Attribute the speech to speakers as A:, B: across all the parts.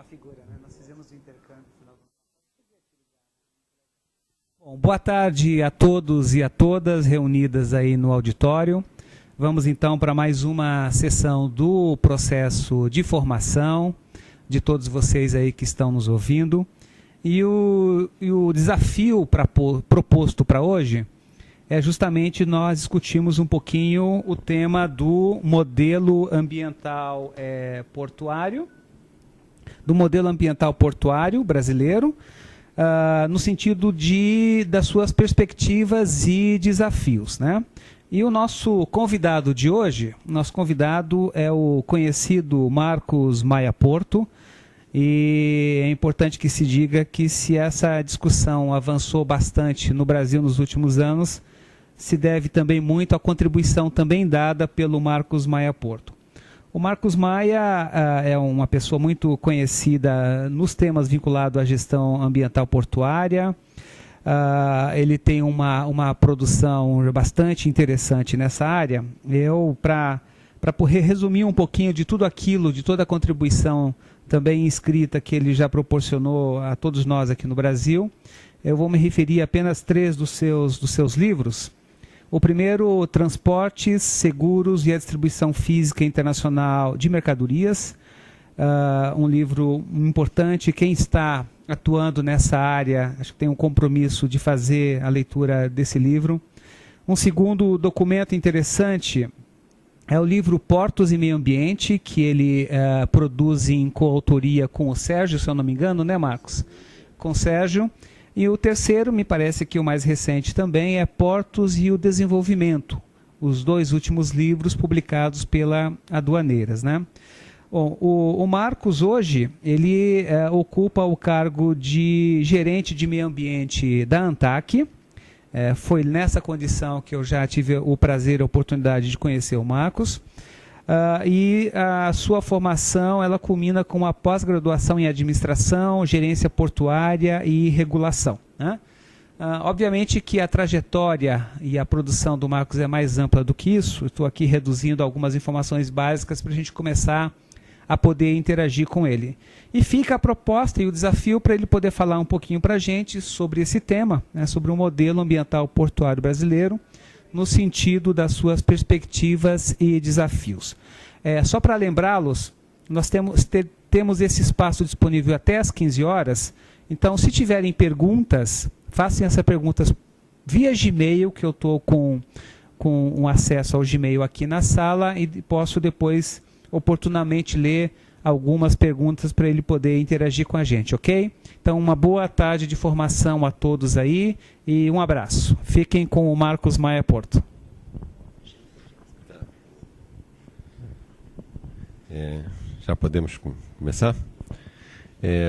A: figura, né? Nós fizemos o intercâmbio. Bom, boa tarde a todos e a todas reunidas aí no auditório. Vamos então para mais uma sessão do processo de formação de todos vocês aí que estão nos ouvindo. E o desafio proposto para hoje é justamente nós discutirmos um pouquinho o tema do modelo ambiental portuário, brasileiro, no sentido das suas perspectivas e desafios, né? E o nosso convidado de hoje, é o conhecido Marcos Maia Porto, e é importante que se diga que se essa discussão avançou bastante no Brasil nos últimos anos, se deve também muito à contribuição também dada pelo Marcos Maia Porto. O Marcos Maia é uma pessoa muito conhecida nos temas vinculados à gestão ambiental portuária. Ele tem uma produção bastante interessante nessa área. Para resumir um pouquinho de tudo aquilo, de toda a contribuição também escrita que ele já proporcionou a todos nós aqui no Brasil, eu vou me referir a apenas 3 dos seus livros. O primeiro, Transportes, Seguros e a Distribuição Física Internacional de Mercadorias, um livro importante. Quem está atuando nessa área, acho que tem um compromisso de fazer a leitura desse livro. Um segundo documento interessante é o livro Portos e Meio Ambiente, que ele produz em coautoria com o Sérgio, se eu não me engano, né, Marcos? Com o Sérgio. E o terceiro, me parece que o mais recente também, é Portos e o Desenvolvimento, os 2 últimos livros publicados pela Aduaneiras, né? Bom, o Marcos hoje, ele ocupa o cargo de gerente de meio ambiente da ANTAC. Foi nessa condição que eu já tive o prazer e a oportunidade de conhecer o Marcos. E a sua formação, ela culmina com uma pós-graduação em administração, gerência portuária e regulação, né? Obviamente que a trajetória e a produção do Marcos é mais ampla do que isso. Estou aqui reduzindo algumas informações básicas para a gente começar a poder interagir com ele. E fica a proposta e o desafio para ele poder falar um pouquinho para a gente sobre esse tema, né, sobre o modelo ambiental portuário brasileiro, no sentido das suas perspectivas e desafios. Só para lembrá-los, nós temos esse espaço disponível até às 15 horas, então se tiverem perguntas, façam essas perguntas via Gmail, que eu estou com um acesso ao Gmail aqui na sala, e posso depois oportunamente ler algumas perguntas para ele poder interagir com a gente, ok? Então, uma boa tarde de formação a todos aí e um abraço. Fiquem com o Marcos Maia Porto.
B: Já podemos começar?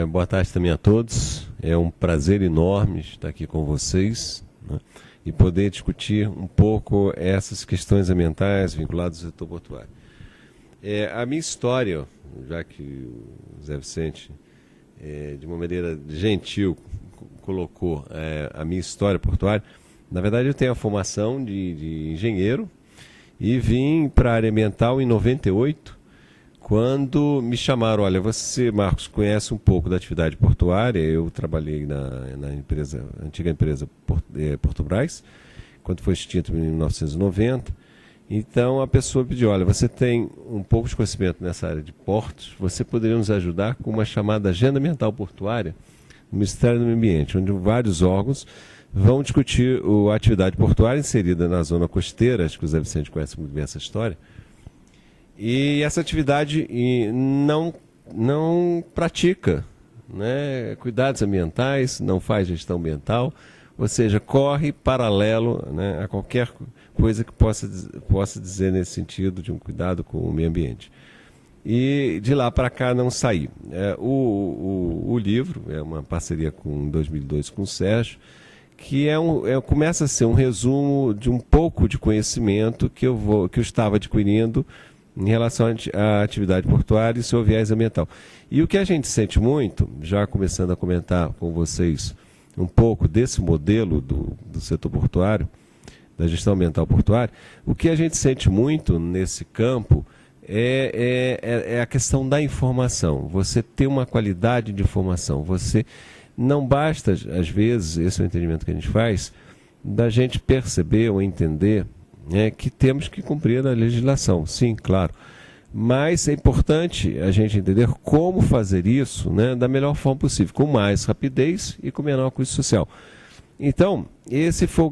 B: Boa tarde também a todos. É um prazer enorme estar aqui com vocês, né, e poder discutir um pouco essas questões ambientais vinculadas ao setor portuário. A minha história, já que o Zé Vicente, de uma maneira gentil, colocou a minha história portuária, na verdade eu tenho a formação de engenheiro e vim para a área ambiental em 98, quando me chamaram: olha, você, Marcos, conhece um pouco da atividade portuária. Eu trabalhei na empresa, antiga empresa Portobras, quando foi extinta em 1990. Então a pessoa pediu: olha, você tem um pouco de conhecimento nessa área de portos, você poderia nos ajudar com uma chamada Agenda Ambiental Portuária no Ministério do Meio Ambiente, onde vários órgãos vão discutir a atividade portuária inserida na zona costeira. Acho que o Zé Vicente conhece muito bem essa história. E essa atividade não pratica, né, cuidados ambientais, não faz gestão ambiental, ou seja, corre paralelo, né, a qualquer coisa que possa dizer nesse sentido de um cuidado com o meio ambiente. E de lá para cá não saí. O livro é uma parceria em 2002 com o Sérgio, que começa a ser um resumo de um pouco de conhecimento que eu estava adquirindo em relação à atividade portuária e seu viés ambiental. E o que a gente sente muito, já começando a comentar com vocês um pouco desse modelo do setor portuário, da gestão ambiental portuária, o que a gente sente muito nesse campo é a questão da informação. Você ter uma qualidade de informação. Você não basta, às vezes, esse é o entendimento que a gente faz, da gente perceber ou entender, né, que temos que cumprir a legislação. Sim, claro. Mas é importante a gente entender como fazer isso, né, da melhor forma possível, com mais rapidez e com menor custo social. Então, esse foi o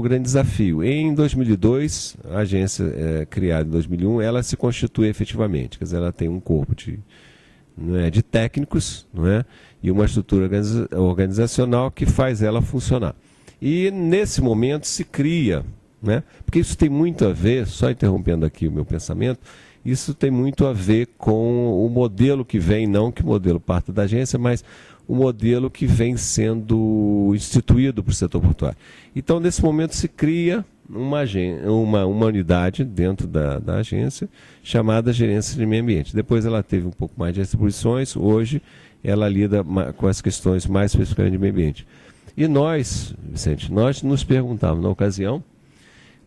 B: grande desafio. Em 2002, a agência criada em 2001, ela se constitui efetivamente. Quer dizer, ela tem um corpo de técnicos, não é? E uma estrutura organizacional que faz ela funcionar. E nesse momento se cria, né? Porque isso tem muito a ver, só interrompendo aqui o meu pensamento, isso tem muito a ver com o modelo que vem, não que o modelo parta da agência, mas o modelo que vem sendo instituído para o setor portuário. Então, nesse momento, se cria uma unidade dentro da agência chamada Gerência de Meio Ambiente. Depois ela teve um pouco mais de atribuições, hoje ela lida com as questões mais especificamente de meio ambiente. E nós, Vicente, nós nos perguntávamos na ocasião,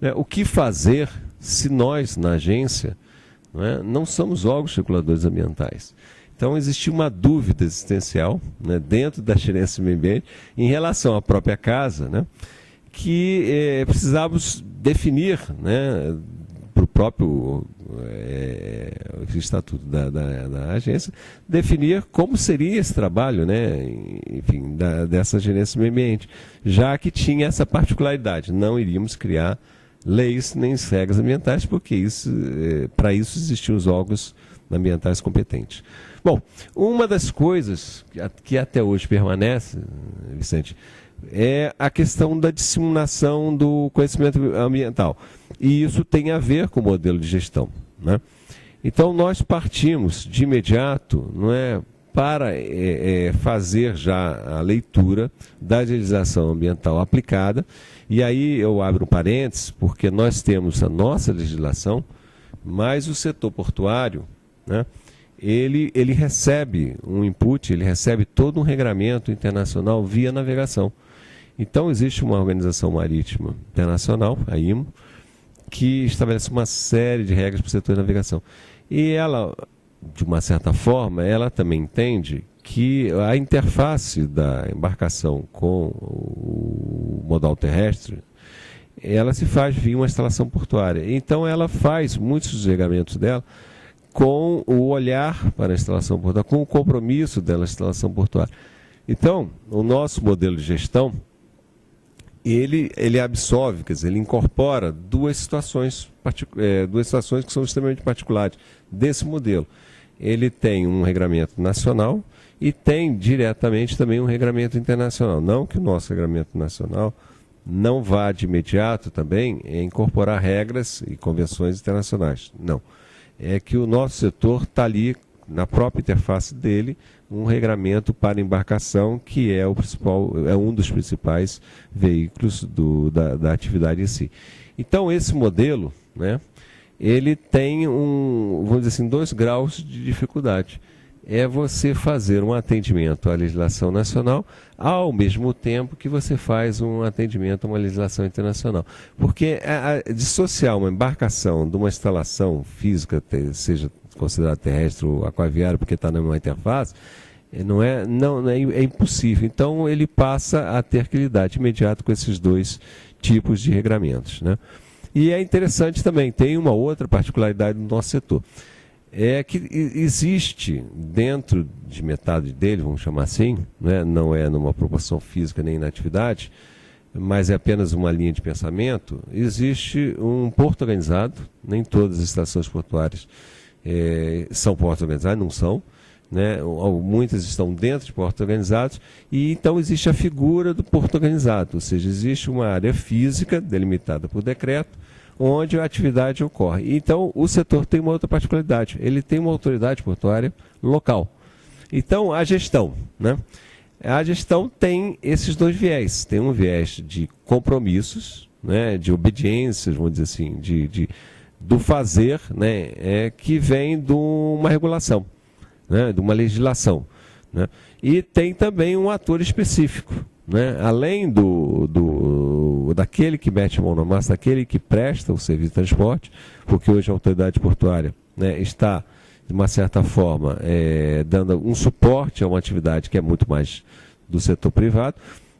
B: né, o que fazer se nós, na agência, não somos órgãos reguladores ambientais. Então, existia uma dúvida existencial, né, dentro da gerência do meio ambiente em relação à própria casa, né, que precisávamos definir, né, para o próprio estatuto da agência, definir como seria esse trabalho, né, enfim, dessa gerência do meio ambiente, já que tinha essa particularidade. Não iríamos criar leis nem regras ambientais, porque para isso existiam os órgãos ambientais competentes. Bom, uma das coisas que até hoje permanece, Vicente, é a questão da disseminação do conhecimento ambiental. E isso tem a ver com o modelo de gestão, né? Então, nós partimos de imediato, não é, para fazer já a leitura da legislação ambiental aplicada. E aí eu abro um parênteses, porque nós temos a nossa legislação, mas o setor portuário, né, ele recebe um input, ele recebe todo um regramento internacional via navegação. Então, existe uma organização marítima internacional, a IMO, que estabelece uma série de regras para o setor de navegação. E ela, de uma certa forma, ela também entende que a interface da embarcação com o modal terrestre, ela se faz via uma instalação portuária. Então, ela faz muitos dos regulamentos dela com o olhar para a instalação portuária, com o compromisso dela, a instalação portuária. Então, o nosso modelo de gestão, ele absorve, quer dizer, ele incorpora duas situações que são extremamente particulares desse modelo. Ele tem um regulamento nacional e tem diretamente também um regulamento internacional. Não que o nosso regulamento nacional não vá de imediato também incorporar regras e convenções internacionais. Não. É que o nosso setor está ali, na própria interface dele, um regramento para embarcação, que é um dos principais veículos da atividade em si. Então, esse modelo, né, ele tem vamos dizer assim, 2 graus de dificuldade. É você fazer um atendimento à legislação nacional ao mesmo tempo que você faz um atendimento a uma legislação internacional. Porque dissociar uma embarcação de uma instalação física, seja considerada terrestre ou aquaviária, porque está numa interface, é impossível. Então, ele passa a ter que lidar de imediato com esses 2 tipos de regramentos, né? E é interessante também, tem uma outra particularidade do nosso setor. É que existe dentro de metade dele, vamos chamar assim, né, não é numa proporção física nem na atividade, mas é apenas uma linha de pensamento, existe um porto organizado. Nem todas as estações portuárias são portos organizados, não são, né? Muitas estão dentro de portos organizados, e então existe a figura do porto organizado, ou seja, existe uma área física delimitada por decreto, onde a atividade ocorre. Então, o setor tem uma outra particularidade, ele tem uma autoridade portuária local. Então, a gestão, né? A gestão tem esses 2 viés. Tem um viés de compromissos, né, de obediências, vamos dizer assim, do fazer, né, que vem de uma regulação, né, de uma legislação, né? E tem também um ator específico, né? Além daquele que mete a mão na massa, daquele que presta o serviço de transporte, porque hoje a autoridade portuária, né, está, de uma certa forma, dando um suporte a uma atividade que é muito mais do setor privado.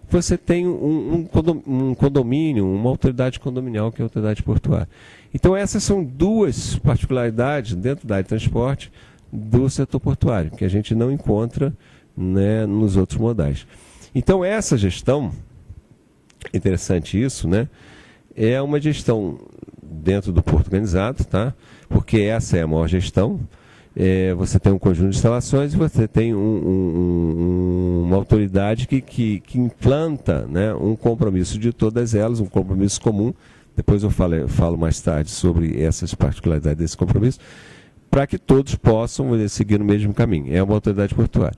B: Você tem um condomínio, uma autoridade condominial, que é a autoridade portuária. Então essas são duas particularidades dentro da área de transporte do setor portuário, que a gente não encontra, né, nos outros modais. Então essa gestão, interessante isso, né, é uma gestão dentro do porto organizado, tá? Porque essa é a maior gestão. Você tem um conjunto de instalações e você tem uma autoridade que implanta, né, um compromisso de todas elas, um compromisso comum. Depois eu falo mais tarde sobre essas particularidades desse compromisso, para que todos possam seguir no mesmo caminho. É uma autoridade portuária.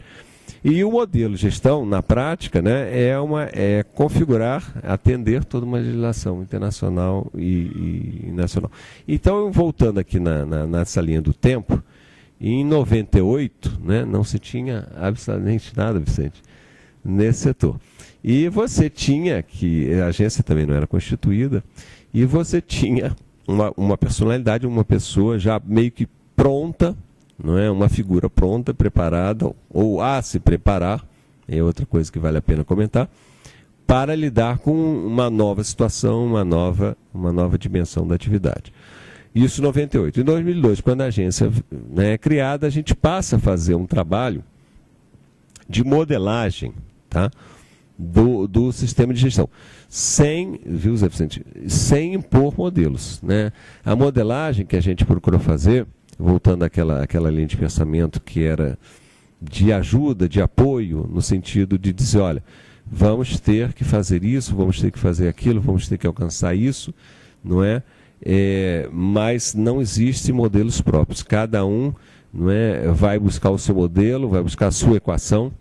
B: E o modelo de gestão, na prática, né, é configurar, atender toda uma legislação internacional e nacional. Então, voltando aqui nessa linha do tempo, em 98, né, não se tinha absolutamente nada, Vicente, nesse setor. E você tinha, que a agência também não era constituída, e você tinha uma personalidade, uma pessoa já meio que pronta, não é? Uma figura pronta, preparada, ou a se preparar, é outra coisa que vale a pena comentar, para lidar com uma nova situação, uma nova dimensão da atividade. Isso em 98. Em 2002, quando a agência, né, é criada, a gente passa a fazer um trabalho de modelagem, tá, do sistema de gestão, sem impor modelos, né? A modelagem que a gente procurou fazer, voltando àquela linha de pensamento que era de ajuda, de apoio, no sentido de dizer, olha, vamos ter que fazer isso, vamos ter que fazer aquilo, vamos ter que alcançar isso, não é? Mas não existem modelos próprios. Cada um, não é, vai buscar o seu modelo, vai buscar a sua equação,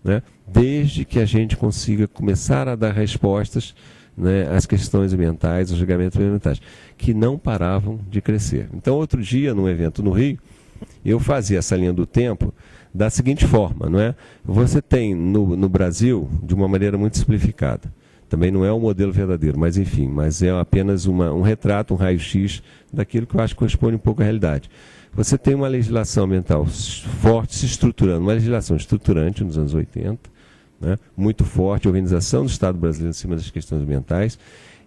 B: né? Desde que a gente consiga começar a dar respostas, né, às questões ambientais, aos julgamentos ambientais, que não paravam de crescer. Então, outro dia, num evento no Rio, eu fazia essa linha do tempo da seguinte forma, não é? Você tem no Brasil, de uma maneira muito simplificada, também não é um modelo verdadeiro, mas enfim, mas é apenas um retrato, um raio-x daquilo que eu acho que corresponde um pouco à realidade. Você tem uma legislação ambiental forte se estruturando, uma legislação estruturante nos anos 80, né, muito forte, a organização do Estado brasileiro em cima das questões ambientais,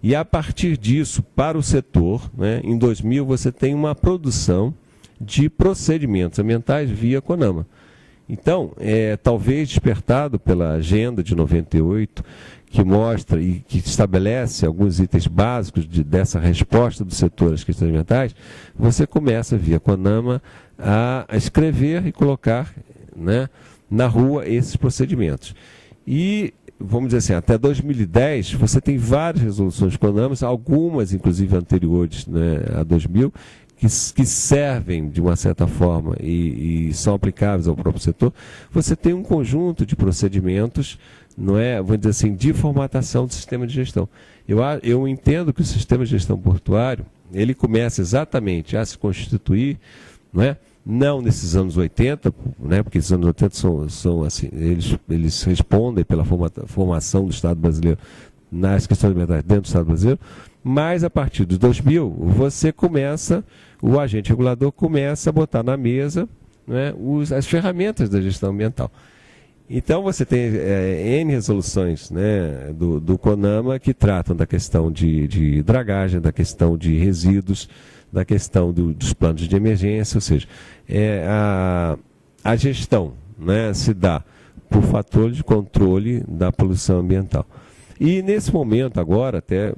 B: e a partir disso, para o setor, né, em 2000 você tem uma produção de procedimentos ambientais via CONAMA. Então, talvez despertado pela agenda de 98, que mostra e que estabelece alguns itens básicos dessa resposta do setor às questões ambientais, você começa via CONAMA a escrever e colocar, né, na rua esses procedimentos. E, vamos dizer assim, até 2010, você tem várias resoluções CONAMA, algumas, inclusive, anteriores, né, a 2000, que servem, de uma certa forma, e são aplicáveis ao próprio setor. Você tem um conjunto de procedimentos, não é, vamos dizer assim, de formatação do sistema de gestão. Eu entendo que o sistema de gestão portuário, ele começa exatamente a se constituir, não é? Não nesses anos 80, né, porque esses anos 80 são assim, eles respondem pela formação do Estado brasileiro nas questões ambientais dentro do Estado brasileiro, mas a partir de 2000, o agente regulador começa a botar na mesa, né, as ferramentas da gestão ambiental. Então você tem N resoluções, né, do CONAMA que tratam da questão de dragagem, da questão de resíduos, da questão dos planos de emergência, ou seja, a gestão, né, se dá por fator de controle da poluição ambiental. E nesse momento agora, até,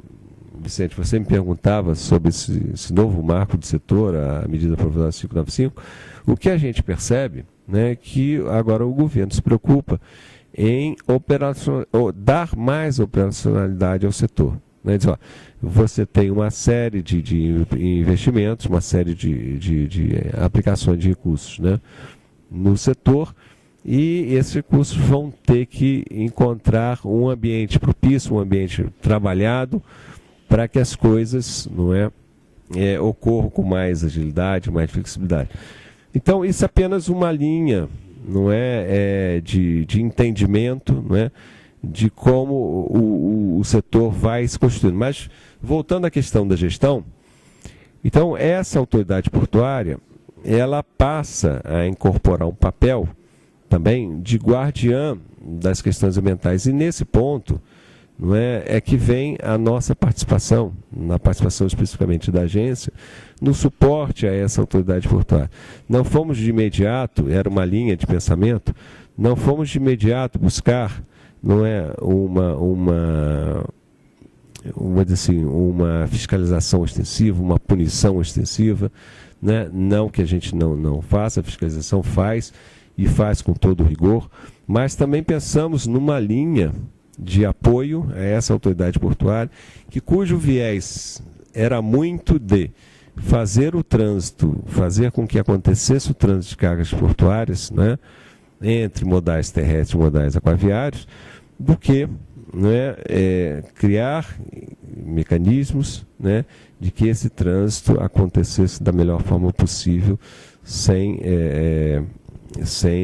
B: Vicente, você me perguntava sobre esse novo marco do setor, a medida provisória 595, o que a gente percebe, né, que agora o governo se preocupa em dar mais operacionalidade ao setor. Né? Diz, ó, você tem uma série de investimentos, uma série de aplicações de recursos, né, no setor, e esses recursos vão ter que encontrar um ambiente propício, um ambiente trabalhado, para que as coisas, não ocorram com mais agilidade, mais flexibilidade. Então, isso é apenas uma linha, não é, de entendimento, não é, de como o setor vai se constituindo. Mas, voltando à questão da gestão, então essa autoridade portuária, ela passa a incorporar um papel também de guardiã das questões ambientais. E nesse ponto, não é que vem a nossa participação, na participação especificamente da agência, no suporte a essa autoridade portuária. Não fomos de imediato, era uma linha de pensamento, não fomos de imediato buscar, não é, uma fiscalização extensiva, uma punição extensiva, né? Não que a gente não faça, a fiscalização faz, e faz com todo rigor, mas também pensamos numa linha de apoio a essa autoridade portuária, cujo viés era muito de fazer o trânsito, fazer com que acontecesse o trânsito de cargas portuárias, né, entre modais terrestres e modais aquaviários, do que, né, criar mecanismos, né, de que esse trânsito acontecesse da melhor forma possível, sem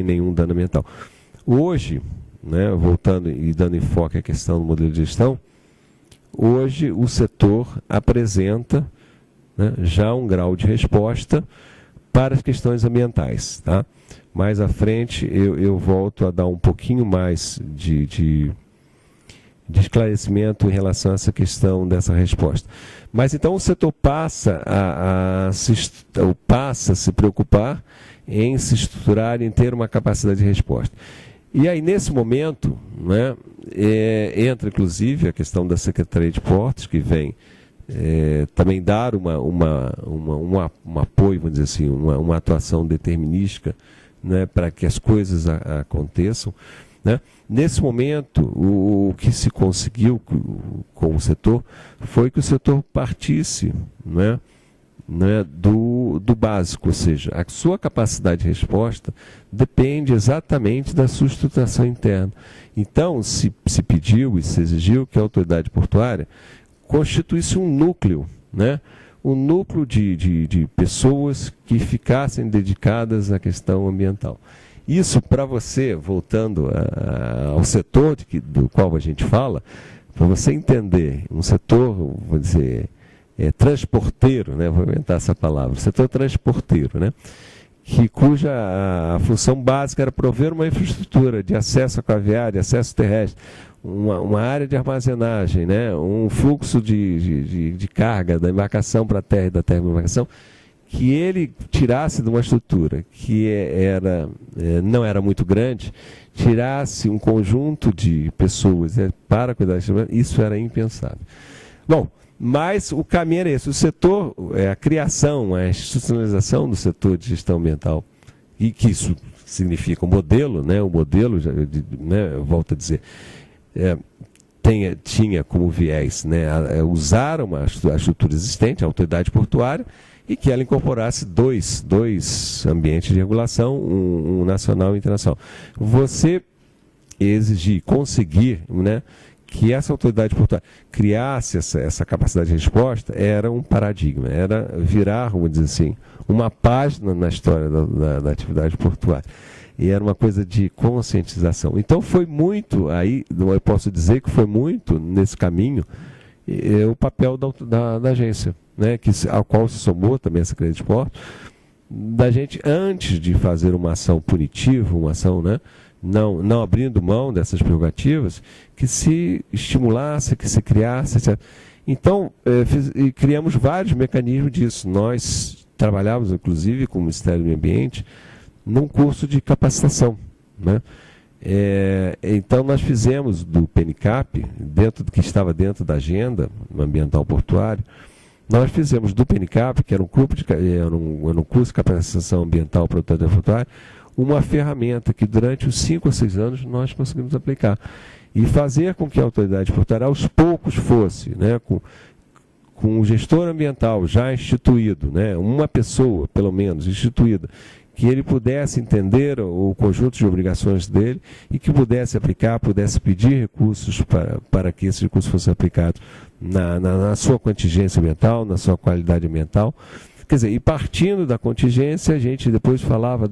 B: nenhum dano ambiental. Hoje, né, voltando e dando enfoque à questão do modelo de gestão, hoje o setor apresenta, né, já um grau de resposta para as questões ambientais. Tá? Mais à frente eu volto a dar um pouquinho mais de esclarecimento em relação a essa questão dessa resposta. Mas então o setor passa a se preocupar em se estruturar, em ter uma capacidade de resposta. E aí, nesse momento, né, entra, inclusive, a questão da Secretaria de Portos, que vem também dar um apoio, vamos dizer assim, uma atuação determinística, né, para que as coisas aconteçam. Né? Nesse momento, o que se conseguiu com o setor foi que o setor partisse, né, do básico, ou seja, a sua capacidade de resposta depende exatamente da sua estruturação interna. Então, se pediu e se exigiu que a autoridade portuária constituísse um núcleo, né? Um núcleo de pessoas que ficassem dedicadas à questão ambiental. Isso, para você, voltando ao setor do qual a gente fala, para você entender, um setor, vou dizer, transporteiro, né? Vou inventar essa palavra, setor transporteiro, né? Cuja a função básica era prover uma infraestrutura de acesso aquaviário, acesso terrestre, uma área de armazenagem, né? Um fluxo de carga da embarcação para a terra e da terra para a embarcação, que ele tirasse de uma estrutura que não era muito grande, tirasse um conjunto de pessoas para cuidar disso, isso era impensável. Bom, mas o caminho era esse. O setor, a criação, a institucionalização do setor de gestão ambiental, e que isso significa um modelo, né? O modelo, né, eu volto a dizer, tinha como viés, né, usar a estrutura existente, a autoridade portuária, e que ela incorporasse dois ambientes de regulação, um nacional e um internacional. Você exigir, conseguir, né, que essa autoridade portuária criasse essa capacidade de resposta, era um paradigma, era virar, vamos dizer assim, uma página na história da atividade portuária. E era uma coisa de conscientização. Então foi muito, aí eu posso dizer que foi muito nesse caminho o papel da agência, né, ao qual se somou também a Secretaria de Portos, da gente, antes de fazer uma ação punitiva, uma ação, né, não abrindo mão dessas prerrogativas, que se estimulasse, que se criasse, etc. Então, criamos vários mecanismos disso. Nós trabalhávamos, inclusive, com o Ministério do Meio Ambiente, num curso de capacitação, né? Então, nós fizemos do PNCAP, que estava dentro da agenda ambiental portuária, nós fizemos do PNCAP, que era um curso de capacitação ambiental para a autoridade portuária, uma ferramenta que durante os 5 ou 6 anos nós conseguimos aplicar. E fazer com que a autoridade portuária aos poucos fosse, né, com o gestor ambiental já instituído, né, uma pessoa, pelo menos, instituída, que ele pudesse entender o conjunto de obrigações dele e que pudesse aplicar, pudesse pedir recursos para que esses recursos fossem aplicados na sua contingência ambiental, na sua qualidade ambiental. Quer dizer, e partindo da contingência, a gente depois falava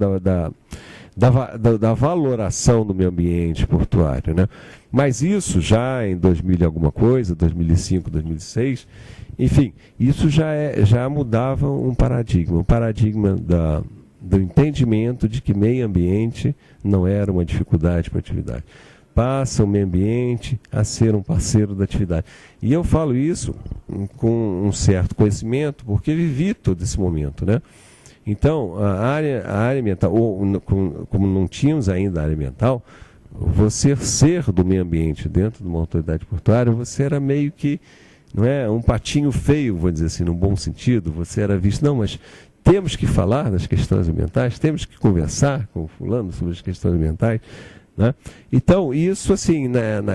B: da valoração do meio ambiente portuário, né? Mas isso já em 2000 e alguma coisa, 2005, 2006, enfim, isso já mudava um paradigma do entendimento de que meio ambiente não era uma dificuldade para a atividade. Passa o meio ambiente a ser um parceiro da atividade. E eu falo isso com um certo conhecimento, porque vivi todo esse momento, né? Então, a área ambiental, como não tínhamos ainda a área ambiental, você ser do meio ambiente dentro de uma autoridade portuária, você era meio que, não é, um patinho feio, vou dizer assim, num bom sentido. Você era visto, não, mas temos que falar das questões ambientais, temos que conversar com o fulano sobre as questões ambientais, né? Então, isso assim,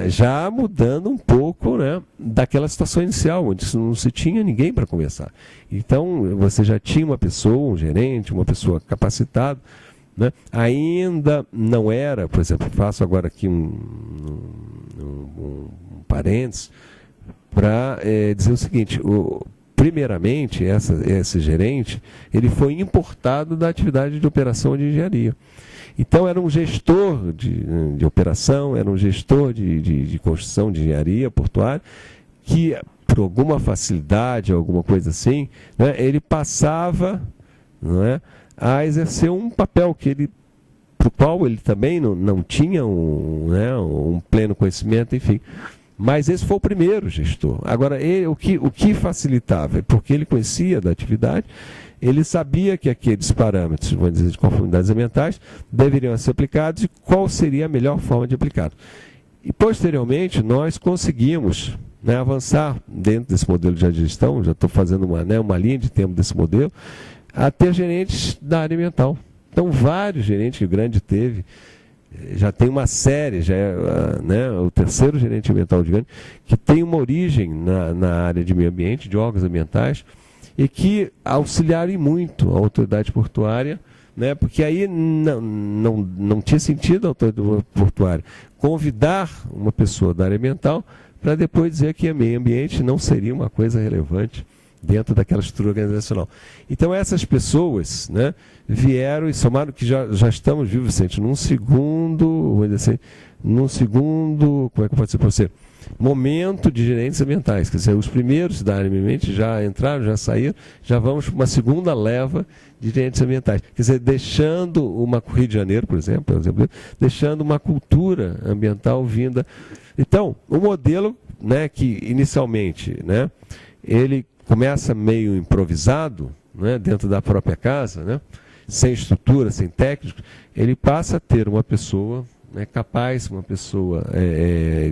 B: já mudando um pouco, né, daquela situação inicial, onde não se tinha ninguém para conversar. Então, você já tinha uma pessoa, um gerente, uma pessoa capacitada, né? Ainda não era, por exemplo, faço agora aqui um parênteses para dizer o seguinte: primeiramente, esse gerente, ele foi importado da atividade de operação de engenharia. Então, era um gestor de operação, era um gestor de construção de engenharia portuária, que, por alguma facilidade, alguma coisa assim, né, ele passava, não é, a exercer um papel para o qual ele também não tinha um pleno conhecimento, enfim. Mas esse foi o primeiro gestor. Agora, o que facilitava? Porque ele conhecia da atividade, ele sabia que aqueles parâmetros, vamos dizer, de conformidades ambientais deveriam ser aplicados e qual seria a melhor forma de aplicá-los. E, posteriormente, nós conseguimos, né, avançar dentro desse modelo de gestão, já estou fazendo uma linha de tempo desse modelo, a ter gerentes da área ambiental. Então, vários gerentes que o Grande teve, já tem uma série, já é o terceiro gerente ambiental de Grande, que tem uma origem na área de meio ambiente, de órgãos ambientais, e que auxiliaram muito a autoridade portuária, né, porque aí não tinha sentido a autoridade portuária convidar uma pessoa da área ambiental para depois dizer que o meio ambiente não seria uma coisa relevante dentro daquela estrutura organizacional. Então essas pessoas, né, vieram e somaram que já estamos, viu, Vicente, num segundo, como é que pode ser para você? Momento de gerentes ambientais, quer dizer, os primeiros da área ambiente já entraram, já saíram, já vamos para uma segunda leva de gerentes ambientais. Quer dizer, deixando Rio de Janeiro, por exemplo, deixando uma cultura ambiental vinda. Então, o modelo, né, que inicialmente, né, ele começa meio improvisado, né, dentro da própria casa, né, sem estrutura, sem técnicos, ele passa a ter uma pessoa, né, capaz, uma pessoa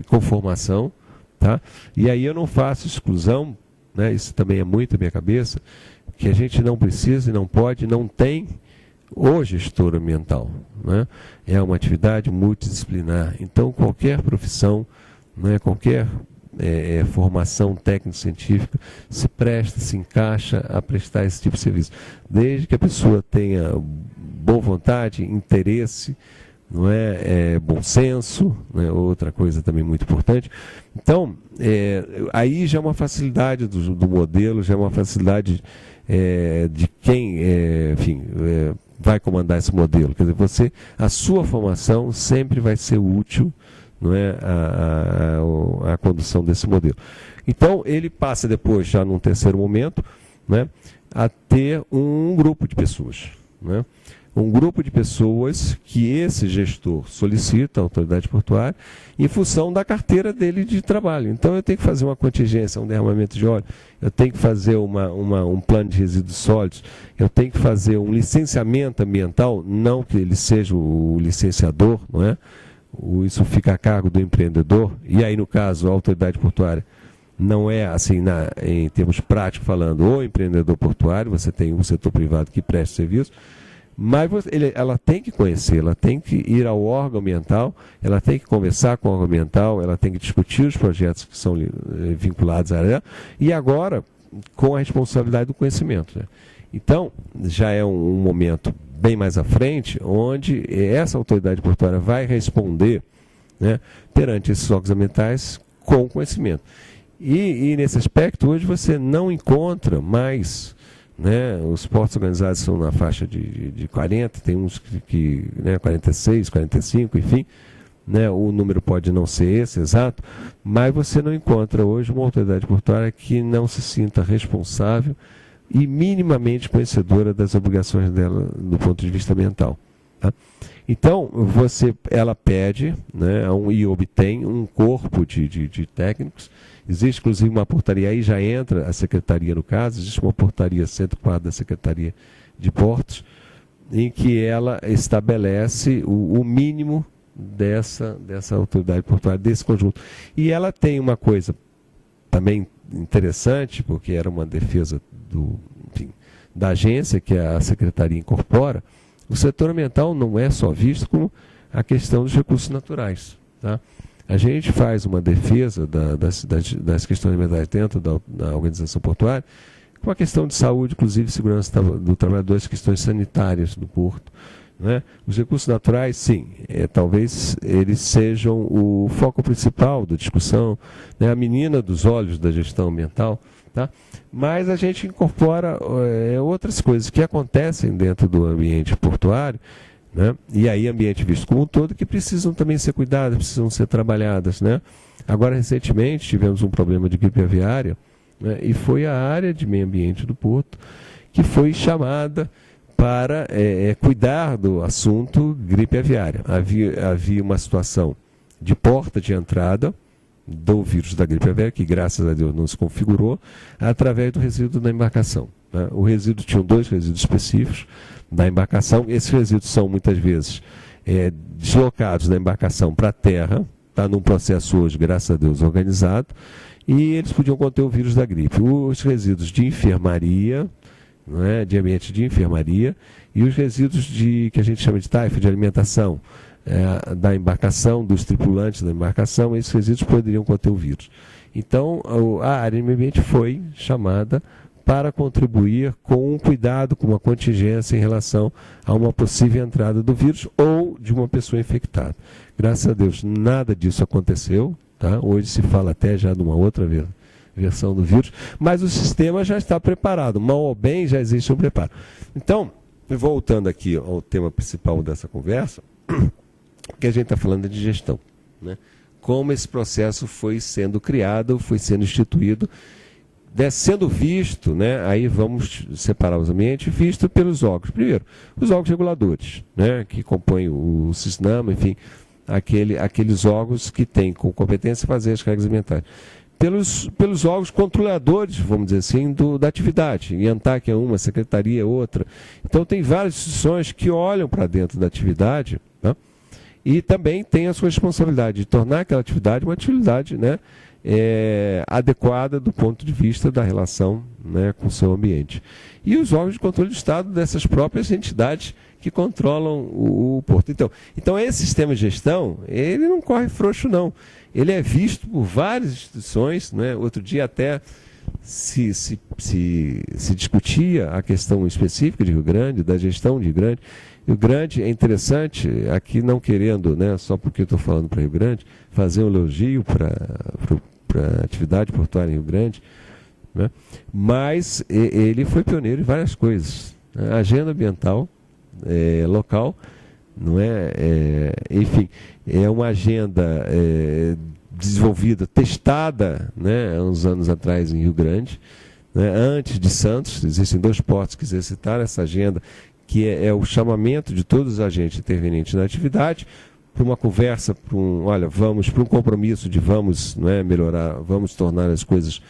B: com formação, tá? E aí eu não faço exclusão, né, isso também é muito a minha cabeça, que a gente não precisa e não pode, não tem o gestor ambiental, né? É uma atividade multidisciplinar, então qualquer profissão, né, qualquer formação técnico-científica se presta, se encaixa a prestar esse tipo de serviço, desde que a pessoa tenha boa vontade, interesse, não é, bom senso, né, outra coisa também muito importante. Então, aí já é uma facilidade do modelo, já é uma facilidade de quem, vai comandar esse modelo. Quer dizer, a sua formação sempre vai ser útil, não é, a condução desse modelo. Então, ele passa depois, já num terceiro momento, né, a ter um grupo de pessoas, né? Um grupo de pessoas que esse gestor solicita à autoridade portuária em função da carteira dele de trabalho. Então, eu tenho que fazer uma contingência, um derramamento de óleo, eu tenho que fazer um plano de resíduos sólidos, eu tenho que fazer um licenciamento ambiental, não que ele seja o licenciador, não é? Isso fica a cargo do empreendedor, e aí, no caso, a autoridade portuária não é, assim, em termos práticos falando, o empreendedor portuário, você tem um setor privado que presta serviço, mas ela tem que conhecer, ela tem que ir ao órgão ambiental, ela tem que conversar com o órgão ambiental, ela tem que discutir os projetos que são vinculados à área, e agora com a responsabilidade do conhecimento, né? Então, já é um momento bem mais à frente, onde essa autoridade portuária vai responder, né, perante esses órgãos ambientais com conhecimento. E nesse aspecto, hoje você não encontra mais, né? Os portos organizados são na faixa de 40, tem uns que 46, 45, enfim, né? O número pode não ser esse exato, mas você não encontra hoje uma autoridade portuária que não se sinta responsável e minimamente conhecedora das obrigações dela do ponto de vista ambiental. Tá? Então, ela pede, né, e obtém um corpo de técnicos. Existe, inclusive, uma portaria, aí já entra a Secretaria no caso, existe uma portaria 104 da Secretaria de Portos, em que ela estabelece o mínimo dessa autoridade portuária, desse conjunto. E ela tem uma coisa também interessante, porque era uma defesa da agência que a Secretaria incorpora. O setor ambiental não é só visto como a questão dos recursos naturais. Tá? A gente faz uma defesa das questões ambientais dentro da organização portuária, com a questão de saúde, inclusive segurança do trabalhador, as questões sanitárias do porto. Né? Os recursos naturais, sim, talvez eles sejam o foco principal da discussão, né? A menina dos olhos da gestão ambiental. Tá? Mas a gente incorpora outras coisas que acontecem dentro do ambiente portuário, né? E aí ambiente visto como um todo, que precisam também ser cuidadas, precisam ser trabalhadas. Né? Agora, recentemente, tivemos um problema de gripe aviária, né? E foi a área de meio ambiente do porto que foi chamada para cuidar do assunto gripe aviária. Havia uma situação de porta de entrada do vírus da gripe aviária, que graças a Deus não se configurou, através do resíduo da embarcação. Né? O resíduo tinha 2 resíduos específicos da embarcação. Esses resíduos são muitas vezes deslocados da embarcação para a terra, está num processo hoje, graças a Deus, organizado, e eles podiam conter o vírus da gripe. Os resíduos de enfermaria, de ambiente de enfermaria, e os resíduos que a gente chama de TAIF, de alimentação, da embarcação, dos tripulantes da embarcação, esses resíduos poderiam conter o vírus. Então, a área de meio ambiente foi chamada para contribuir com um cuidado, com uma contingência em relação a uma possível entrada do vírus ou de uma pessoa infectada. Graças a Deus, nada disso aconteceu. Tá? Hoje se fala até já de uma outra versão do vírus, mas o sistema já está preparado. Mal ou bem, já existe um preparo. Então, voltando aqui ao tema principal dessa conversa, que a gente está falando de gestão. Né? Como esse processo foi sendo criado, foi sendo instituído, sendo visto, né? Aí vamos separar os ambientes, visto pelos órgãos. Primeiro, os órgãos reguladores, né? Que compõem o CISNAMA, enfim, aqueles órgãos que têm com competência fazer as regras ambientais. Pelos órgãos controladores, vamos dizer assim, da atividade. E ANTAC é uma, a secretaria é outra. Então tem várias instituições que olham para dentro da atividade, né? E também tem a sua responsabilidade de tornar aquela atividade uma atividade, né, adequada do ponto de vista da relação, né, com o seu ambiente. E os órgãos de controle do Estado dessas próprias entidades que controlam o porto. Então esse sistema de gestão, ele não corre frouxo, não. Ele é visto por várias instituições, né? Outro dia até se discutia a questão específica de Rio Grande, da gestão de Rio Grande. Rio Grande é interessante, aqui não querendo, né, só porque eu estou falando para Rio Grande, fazer um elogio para a atividade portuária em Rio Grande, né? Mas ele foi pioneiro em várias coisas. A agenda ambiental local, não enfim, é uma agenda desenvolvida, testada, né, há uns anos atrás em Rio Grande, né, antes de Santos. Existem 2 portos que exercitaram essa agenda, que é o chamamento de todos os agentes intervenientes na atividade, para uma conversa, vamos para um compromisso de vamos, melhorar, vamos tornar as coisas,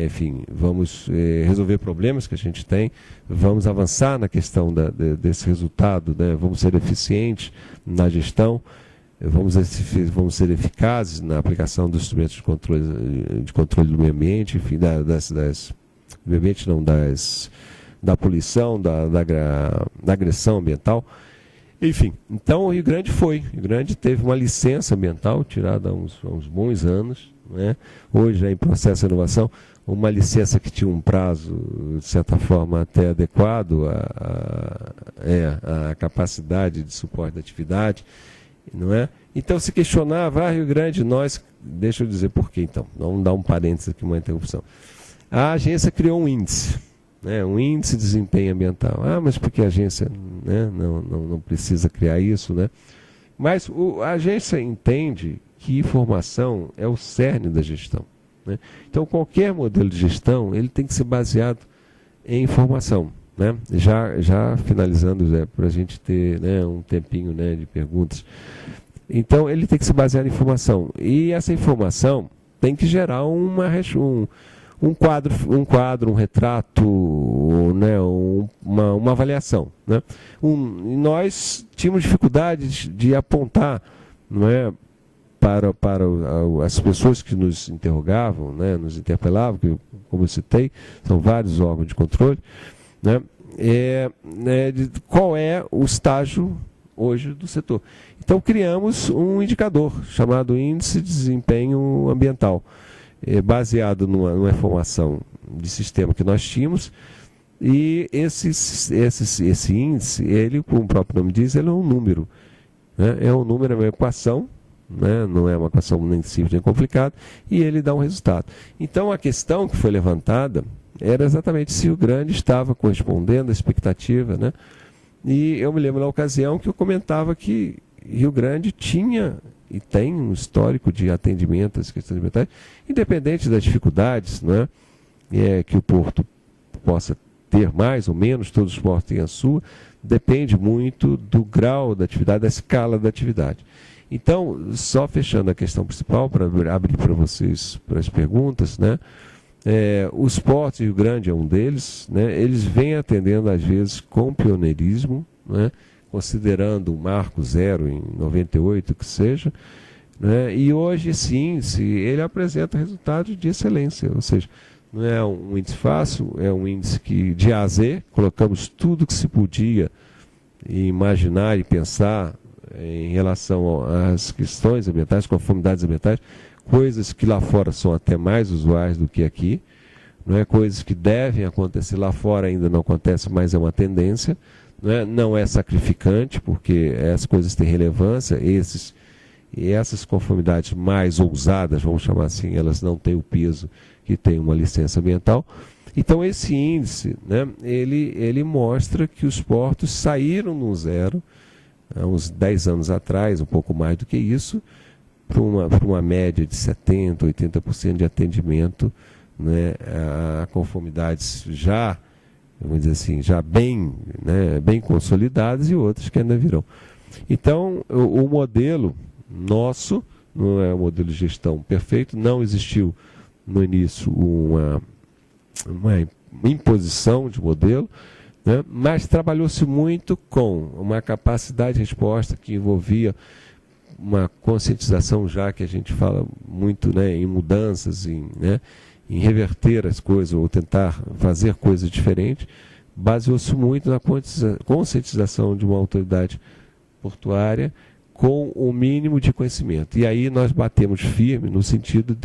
B: enfim, vamos resolver problemas que a gente tem, vamos avançar na questão desse resultado, né? Vamos ser eficientes na gestão, vamos ser eficazes na aplicação dos instrumentos de controle do meio ambiente, enfim, do meio ambiente não, da poluição, da agressão ambiental. Enfim, então o Rio Grande teve uma licença ambiental tirada há uns bons anos, né? Hoje é em processo de renovação, uma licença que tinha um prazo, de certa forma, até adequado à capacidade de suporte da atividade, não é? Então se questionava, Rio Grande, deixa eu dizer por quê então, vamos dar um parênteses aqui, uma interrupção. A agência criou um índice, né, um índice de desempenho ambiental. Ah, mas porque a agência, né, não precisa criar isso, né? Mas a agência entende que informação é o cerne da gestão, né? Então, qualquer modelo de gestão ele tem que ser baseado em informação, né? Já finalizando, para a gente ter, né, um tempinho, né, de perguntas. Então, ele tem que se basear em informação. E essa informação tem que gerar um quadro, um retrato, né, uma avaliação, né? E nós tínhamos dificuldade de apontar, não é, para as pessoas que nos interrogavam, né, nos interpelavam, que, como eu citei, são vários órgãos de controle, né, de qual é o estágio hoje do setor. Então criamos um indicador chamado Índice de Desempenho Ambiental, baseado numa informação de sistema que nós tínhamos, e esse índice, ele, como o próprio nome diz, ele é um número, né? É um número, é uma equação, né? Não é uma equação nem simples nem complicada, e ele dá um resultado. Então a questão que foi levantada era exatamente se o Rio Grande estava correspondendo à expectativa, né? E eu me lembro na ocasião que eu comentava que Rio Grande tinha e tem um histórico de atendimento às questões ambientais, independente das dificuldades, né, que o porto possa ter mais ou menos, todos os portos têm a sua, depende muito do grau da atividade, da escala da atividade. Então, só fechando a questão principal, para abrir para vocês para as perguntas, né, os portos, Rio Grande é um deles, né, eles vêm atendendo às vezes com pioneirismo, né, considerando o marco zero em 98, que seja, né, e hoje esse índice ele apresenta resultados de excelência, ou seja, não é um índice fácil, é um índice que de A a Z, colocamos tudo que se podia imaginar e pensar em relação às questões ambientais, conformidades ambientais, coisas que lá fora são até mais usuais do que aqui, não é, coisas que devem acontecer lá fora ainda não acontecem, mas é uma tendência, não é sacrificante, porque essas coisas têm relevância, essas conformidades mais ousadas, vamos chamar assim, elas não têm o peso que tem uma licença ambiental. Então esse índice, né, ele mostra que os portos saíram no zero, há uns 10 anos atrás, um pouco mais do que isso, para uma média de 70%, 80% de atendimento, né, a conformidades já, vamos dizer assim, já bem, né, bem consolidadas e outras que ainda virão. Então, o modelo nosso não é um modelo de gestão perfeito, não existiu no início uma imposição de modelo, né, mas trabalhou-se muito com uma capacidade de resposta que envolvia uma conscientização, já que a gente fala muito, né, em mudanças, em reverter as coisas ou tentar fazer coisas diferentes, baseou-se muito na conscientização de uma autoridade portuária com o mínimo de conhecimento. E aí nós batemos firme no sentido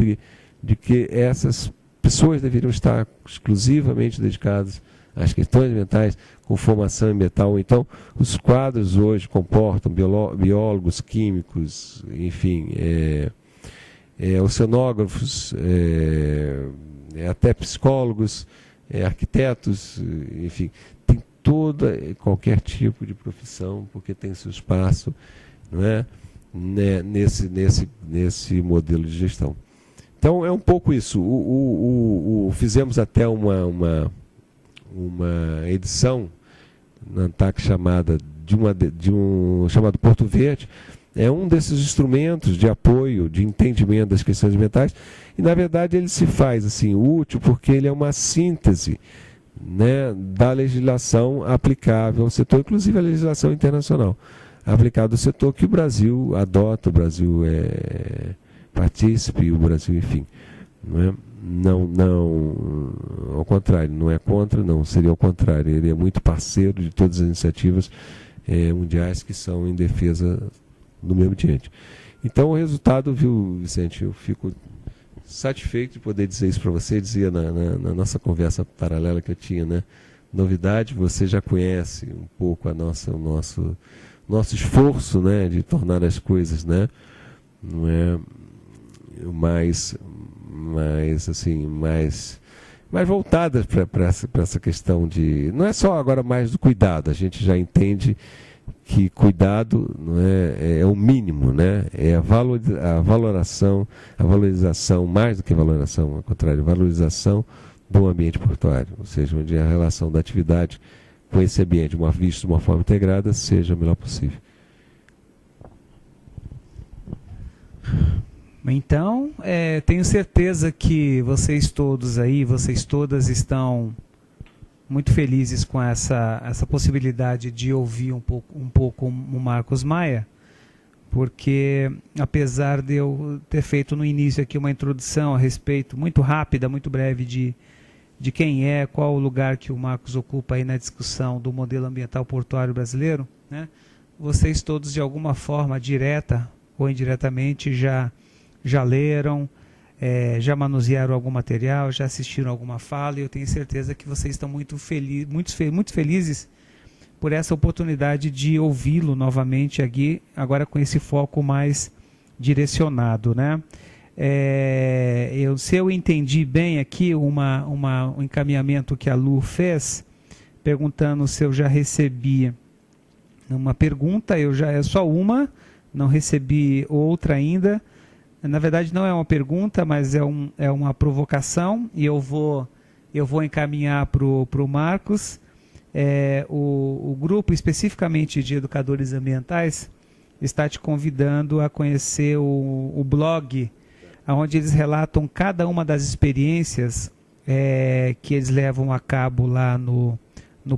B: de que essas pessoas deveriam estar exclusivamente dedicadas às questões ambientais, com formação ambiental. Então, os quadros hoje comportam biólogos, químicos, enfim, oceanógrafos, até psicólogos, arquitetos, enfim, tem qualquer tipo de profissão, porque tem seu espaço, não é, né, nesse modelo de gestão. Então é um pouco isso. Fizemos até uma edição na ANTAC chamado Porto Verde. É um desses instrumentos de apoio, de entendimento das questões ambientais, e na verdade ele se faz assim útil porque ele é uma síntese, né, da legislação aplicável ao setor, inclusive a legislação internacional aplicada ao setor que o Brasil adota, o Brasil é partícipe, o Brasil, enfim, não, ao contrário, não é contra, não, seria ao contrário, ele é muito parceiro de todas as iniciativas mundiais que são em defesa do meio ambiente. Então o resultado, viu, Vicente, eu fico satisfeito de poder dizer isso para você. Dizia na nossa conversa paralela que eu tinha, né, novidade, você já conhece um pouco o nosso esforço, né, de tornar as coisas, né, não é, mais mais voltadas para essa questão de... Não é só agora mais do cuidado, a gente já entende que cuidado não é o mínimo, né? É a valoração, a valorização, mais do que valoração, ao contrário, valorização do ambiente portuário, ou seja, onde a relação da atividade com esse ambiente, visto de uma forma integrada, seja a melhor possível.
A: Então, tenho certeza que vocês todos aí, vocês todas estão muito felizes com essa possibilidade de ouvir um pouco o Marcos Maia, porque apesar de eu ter feito no início aqui uma introdução a respeito, muito rápida, muito breve, de quem qual o lugar que o Marcos ocupa aí na discussão do modelo ambiental portuário brasileiro, né? Vocês todos de alguma forma, direta ou indiretamente, já leram, já manusearam algum material, já assistiram alguma fala, e eu tenho certeza que vocês estão muito felizes por essa oportunidade de ouvi-lo novamente aqui, agora com esse foco mais direcionado, né? Se eu entendi bem aqui um encaminhamento que a Lu fez, perguntando se eu já recebi uma pergunta, é só uma, não recebi outra ainda. Na verdade não é uma pergunta, mas é uma provocação, e eu vou encaminhar para o Marcos. O grupo especificamente de educadores ambientais está te convidando a conhecer o blog, onde eles relatam cada uma das experiências que eles levam a cabo lá no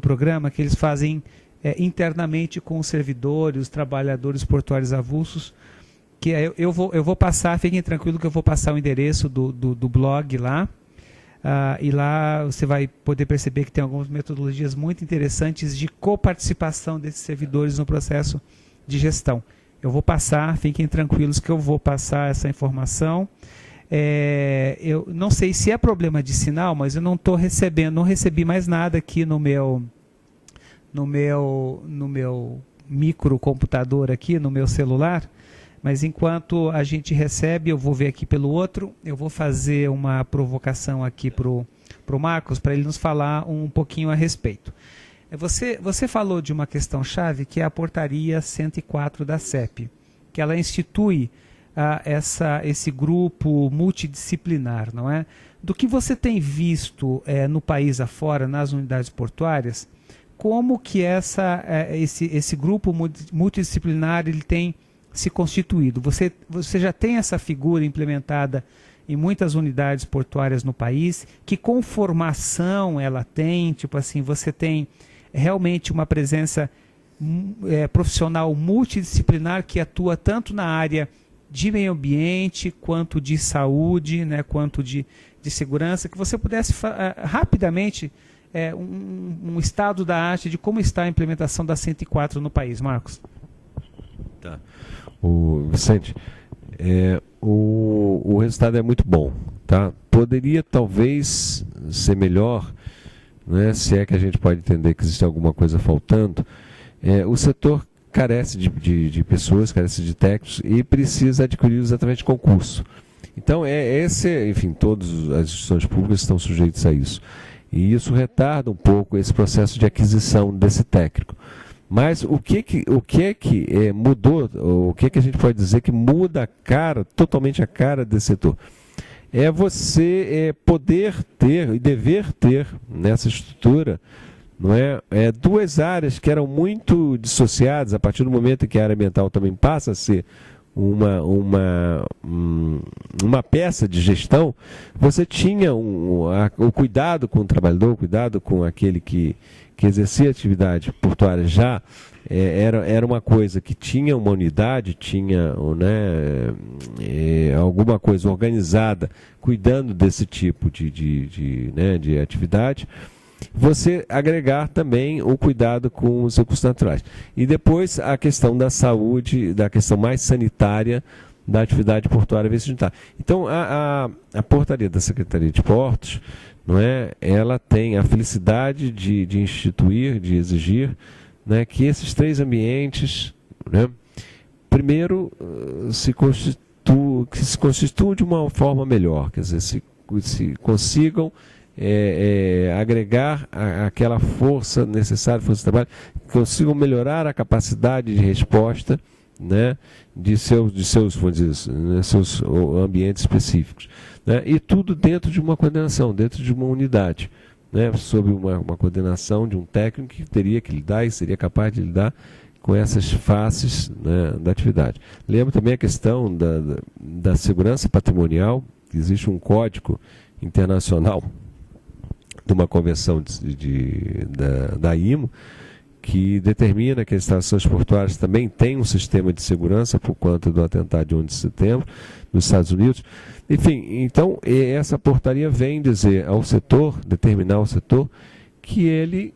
A: programa, que eles fazem internamente com os servidores, os trabalhadores portuários avulsos, que eu vou passar, fiquem tranquilos que eu vou passar o endereço do blog lá, e lá você vai poder perceber que tem algumas metodologias muito interessantes de coparticipação desses servidores no processo de gestão. Eu vou passar, fiquem tranquilos que eu vou passar essa informação. Eu não sei se é problema de sinal, mas eu não recebi mais nada aqui no meu microcomputador aqui, no meu celular. Mas enquanto a gente recebe, eu vou ver aqui pelo outro, eu vou fazer uma provocação aqui para o Marcos, para ele nos falar um pouquinho a respeito. Você falou de uma questão-chave, que é a portaria 104 da CEP, que ela institui esse grupo multidisciplinar, não é? Do que você tem visto no país afora, nas unidades portuárias, como que esse grupo multidisciplinar ele tem se constituído? Você já tem essa figura implementada em muitas unidades portuárias no país? Que conformação ela tem? Tipo assim, você tem realmente uma presença profissional multidisciplinar que atua tanto na área de meio ambiente, quanto de saúde, né, quanto de segurança, que você pudesse rapidamente um estado da arte de como está a implementação da 104 no país, Marcos.
B: Tá. Vicente, o resultado é muito bom, tá? Poderia talvez ser melhor, né, se é que a gente pode entender que existe alguma coisa faltando. O setor carece de pessoas, carece de técnicos e precisa adquiri-los através de concurso. Então, enfim, todas as instituições públicas estão sujeitas a isso. E isso retarda um pouco esse processo de aquisição desse técnico. Mas o que mudou, o que a gente pode dizer que muda totalmente a cara desse setor? É você poder ter e dever ter nessa estrutura, não é, duas áreas que eram muito dissociadas. A partir do momento em que a área ambiental também passa a ser uma peça de gestão, você tinha o cuidado com o trabalhador, o cuidado com aquele que exercia atividade portuária já era uma coisa que tinha uma unidade, tinha, né, alguma coisa organizada cuidando desse tipo de atividade. Você agregar também o cuidado com os recursos naturais. E depois a questão da saúde, da questão mais sanitária da atividade portuária vegetal. Então, a portaria da Secretaria de Portos, não é, ela tem a felicidade de instituir, de exigir, né, que esses três ambientes, né, primeiro, se constituam de uma forma melhor, quer dizer, se consigam agregar aquela força necessária, força de trabalho, que consigam melhorar a capacidade de resposta, né, de seus, vamos dizer, né, seus ambientes específicos, né, e tudo dentro de uma coordenação, dentro de uma unidade, né, sob uma coordenação de um técnico que teria que lidar e seria capaz de lidar com essas faces, né, da atividade. Lembro também a questão da segurança patrimonial, que existe um código internacional de uma convenção da IMO, que determina que as estações portuárias também têm um sistema de segurança por conta do atentado de 11 de setembro nos Estados Unidos. Enfim, então essa portaria vem dizer ao setor, determinar ao setor, que ele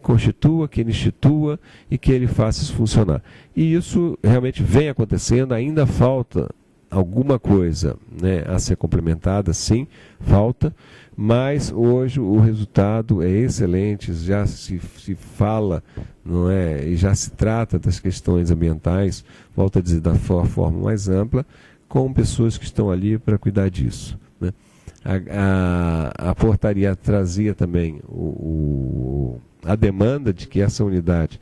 B: constitua, que ele institua e que ele faça isso funcionar. E isso realmente vem acontecendo, ainda falta alguma coisa, né, a ser complementada, sim, falta, mas hoje o resultado é excelente, já se fala, não é, e já se trata das questões ambientais, volto a dizer, da forma mais ampla, com pessoas que estão ali para cuidar disso, né. A portaria trazia também a demanda de que essa unidade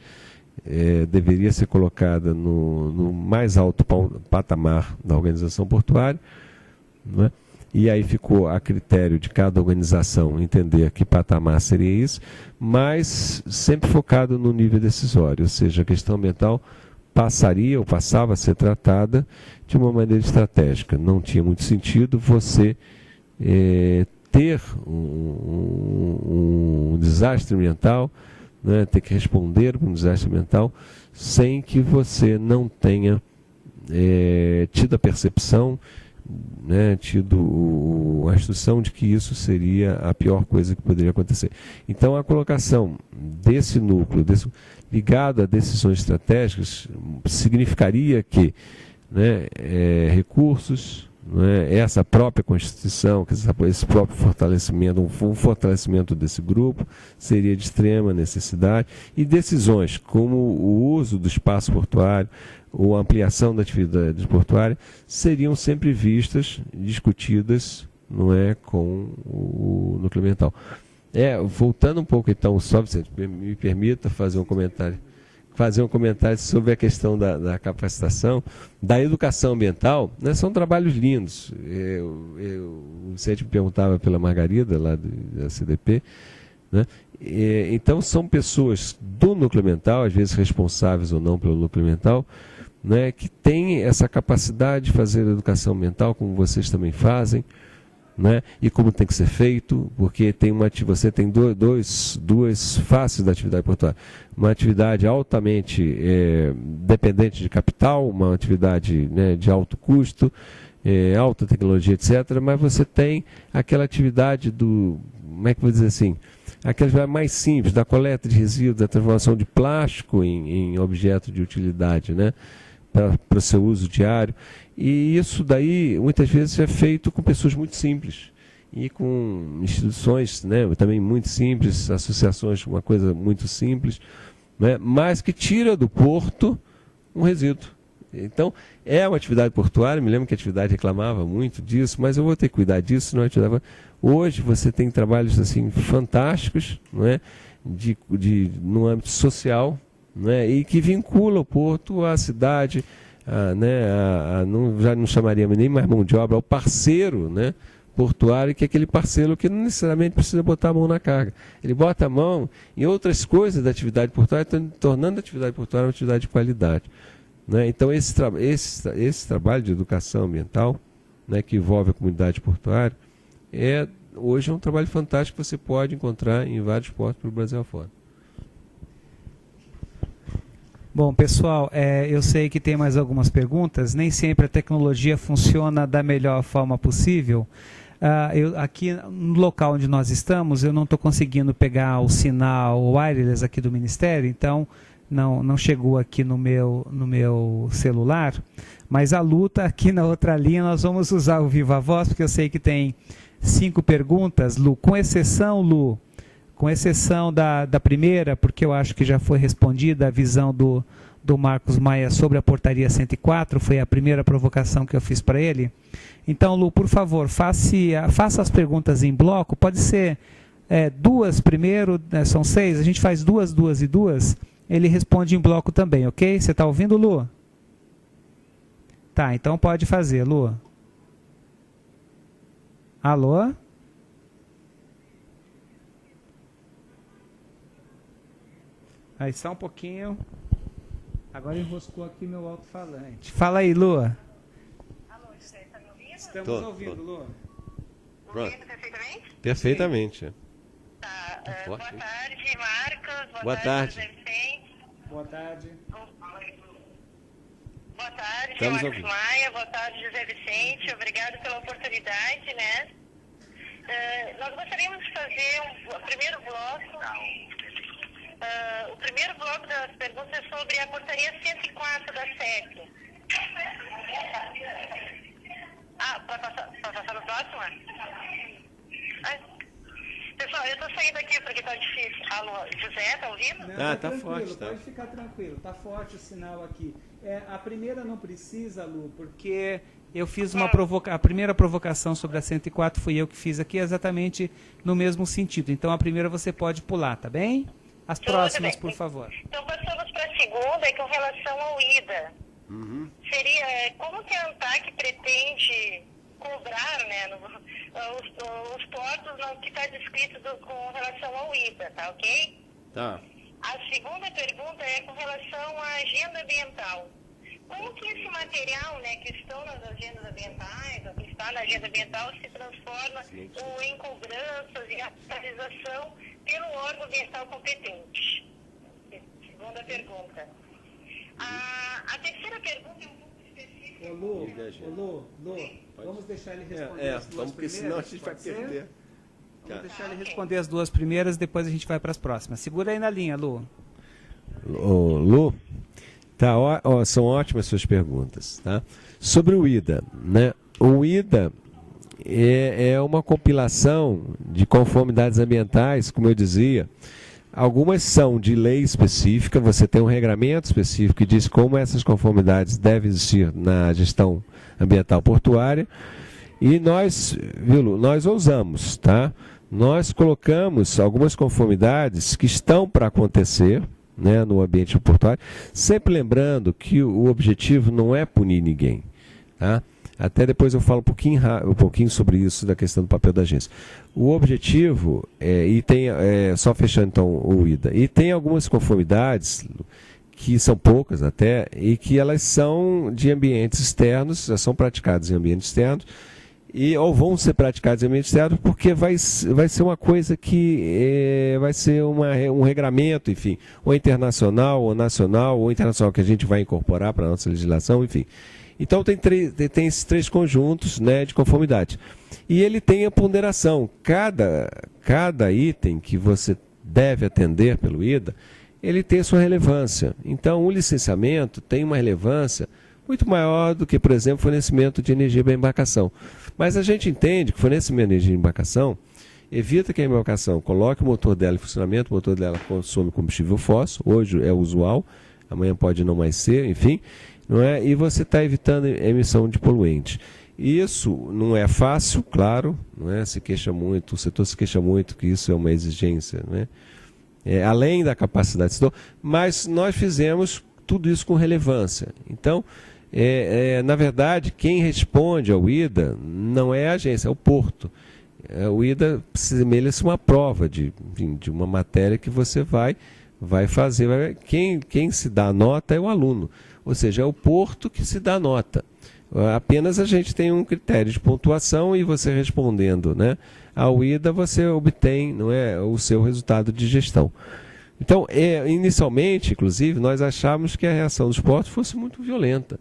B: deveria ser colocada no mais alto patamar da organização portuária, né? E aí ficou a critério de cada organização entender que patamar seria isso, mas sempre focado no nível decisório, ou seja, a questão ambiental passaria ou passava a ser tratada de uma maneira estratégica. Não tinha muito sentido você ter um desastre ambiental, né, ter que responder para um desastre ambiental sem que você não tenha tido a percepção, né, tido a instrução de que isso seria a pior coisa que poderia acontecer. Então a colocação desse núcleo, ligado a decisões estratégicas, significaria que, né, recursos, né, essa própria Constituição, esse próprio fortalecimento, um fortalecimento desse grupo, seria de extrema necessidade, e decisões como o uso do espaço portuário, ou a ampliação da atividade portuária, seriam sempre vistas, discutidas, não é, com o núcleo ambiental. Voltando um pouco então, só Vicente, me permita fazer um comentário sobre a questão da capacitação, da educação ambiental, né, são trabalhos lindos. O Vicente me perguntava pela Margarida, lá da CDP, né, então são pessoas do núcleo ambiental, às vezes responsáveis ou não pelo núcleo ambiental, né, que têm essa capacidade de fazer educação ambiental, como vocês também fazem, né, e como tem que ser feito, porque você tem duas faces da atividade portuária. Uma atividade altamente dependente de capital, uma atividade, né, de alto custo, alta tecnologia, etc. Mas você tem aquela atividade como é que eu vou dizer assim, aquela atividade mais simples, da coleta de resíduos, da transformação de plástico em objeto de utilidade, né, para o seu uso diário. E isso daí, muitas vezes, é feito com pessoas muito simples e com instituições, né, também muito simples, associações, uma coisa muito simples, né, mas que tira do porto um resíduo. Então, é uma atividade portuária, me lembro que a atividade reclamava muito disso, mas eu vou ter que cuidar disso, não atividade. Hoje você tem trabalhos assim fantásticos, não é, no âmbito social, né, e que vincula o porto à cidade, já não chamaríamos nem mais mão de obra, ao parceiro, né, portuário, que é aquele parceiro que não necessariamente precisa botar a mão na carga. Ele bota a mão em outras coisas da atividade portuária, tornando a atividade portuária uma atividade de qualidade, né? Então esse trabalho de educação ambiental, né, que envolve a comunidade portuária, hoje é um trabalho fantástico que você pode encontrar em vários portos pelo Brasil afora.
A: Bom, pessoal, eu sei que tem mais algumas perguntas. Nem sempre a tecnologia funciona da melhor forma possível. Aqui no local onde nós estamos, eu não estou conseguindo pegar o sinal wireless aqui do Ministério, então não chegou aqui no meu celular. Mas a luta aqui na outra linha, nós vamos usar o Viva Voz, porque eu sei que tem 5 perguntas, Lu, com exceção da primeira, porque eu acho que já foi respondida a visão do do Marcos Maia sobre a portaria 104, foi a primeira provocação que eu fiz para ele. Então, Lu, por favor, faça as perguntas em bloco, pode ser duas primeiro, são 6, a gente faz duas e duas, ele responde em bloco também, ok? Você está ouvindo, Lu? Tá, então pode fazer, Lu. Alô? Aí, só um pouquinho. Agora enroscou aqui meu alto-falante. Fala aí, Lu.
C: Alô, você está me ouvindo?
A: Estamos ouvindo, Lu.
C: Ouvindo perfeitamente?
B: Perfeitamente.
C: Tá.
B: Boa
C: Boa tarde, Marcos.
B: Boa tarde.
C: José Vicente.
A: Boa tarde.
C: Boa tarde,
B: Estamos
C: Marcos
B: ouvindo.
C: Maia. Boa tarde, José Vicente. Obrigado pela oportunidade, né? Nós gostaríamos de fazer o primeiro bloco. O primeiro bloco das perguntas é sobre a portaria 104 da SEC. Para passar no próximo? Pessoal, eu estou saindo aqui porque está difícil. Alô, José, está ouvindo?
A: Não,
B: tá
A: tranquilo,
B: forte, tá?
A: Pode ficar tranquilo, tá forte o sinal aqui. A primeira não precisa, Lu, porque eu fiz a primeira provocação sobre a 104 fui eu que fiz aqui, exatamente no mesmo sentido. Então a primeira você pode pular, tá bem? As próximas, por favor.
C: Então passamos para a segunda, com relação ao IDA. Seria como que a ANTAC pretende cobrar, né, os portos no que está descrito com relação ao IDA, tá ok?
B: Tá.
C: A segunda pergunta é com relação à agenda ambiental. Como que esse material, né, que estão nas agendas ambientais, ou que está na agenda ambiental, se transforma em cobranças e atualização pelo órgão ambiental competente? Segunda pergunta. A terceira pergunta é um pouco específica.
A: Lu, vamos deixar ele responder as duas
B: porque
A: primeiras,
B: senão a gente vai
A: pode ser?
B: perder.
A: Vamos deixar ele responder as duas primeiras, depois a gente vai para as próximas. Segura aí na linha, Lu.
B: Lu, tá, são ótimas suas perguntas, tá? Sobre o IDA, né? O IDA é uma compilação de conformidades ambientais, como eu dizia. Algumas são de lei específica, você tem um regramento específico que diz como essas conformidades devem existir na gestão ambiental portuária. E nós ousamos, tá? Nós colocamos algumas conformidades que estão para acontecer, né, no ambiente portuário, sempre lembrando que o objetivo não é punir ninguém, tá? Até depois eu falo um pouquinho sobre isso, da questão do papel da agência. O objetivo, só fechando então o IDA, e tem algumas conformidades, que são poucas até, e que elas são de ambientes externos, já são praticadas em ambientes externos, ou vão ser praticadas em ambientes externos, porque vai ser uma coisa que vai ser um regramento, enfim, ou internacional, ou nacional, ou internacional, que a gente vai incorporar para a nossa legislação, enfim. Então tem esses três conjuntos, né, de conformidade. E ele tem a ponderação. Cada item que você deve atender pelo IDA, ele tem a sua relevância. Então o licenciamento tem uma relevância muito maior do que, por exemplo, fornecimento de energia para a embarcação. Mas a gente entende que fornecimento de energia de embarcação evita que a embarcação coloque o motor dela em funcionamento, o motor dela consome combustível fóssil, hoje é usual, amanhã pode não mais ser, enfim, não é? E você está evitando a emissão de poluentes. Isso não é fácil, claro, não é? Se queixa muito, o setor se queixa muito que isso é uma exigência, não é? Além da capacidade do setor, mas nós fizemos tudo isso com relevância. Então, na verdade, quem responde ao IDA não é a agência, é o porto. O IDA semelha-se uma prova de uma matéria que você vai fazer. Quem se dá a nota é o aluno, ou seja, é o porto que se dá a nota. Apenas a gente tem um critério de pontuação e você respondendo, né, ao IDA, você obtém, não é, o seu resultado de gestão. Então, inicialmente, inclusive, nós achávamos que a reação dos portos fosse muito violenta.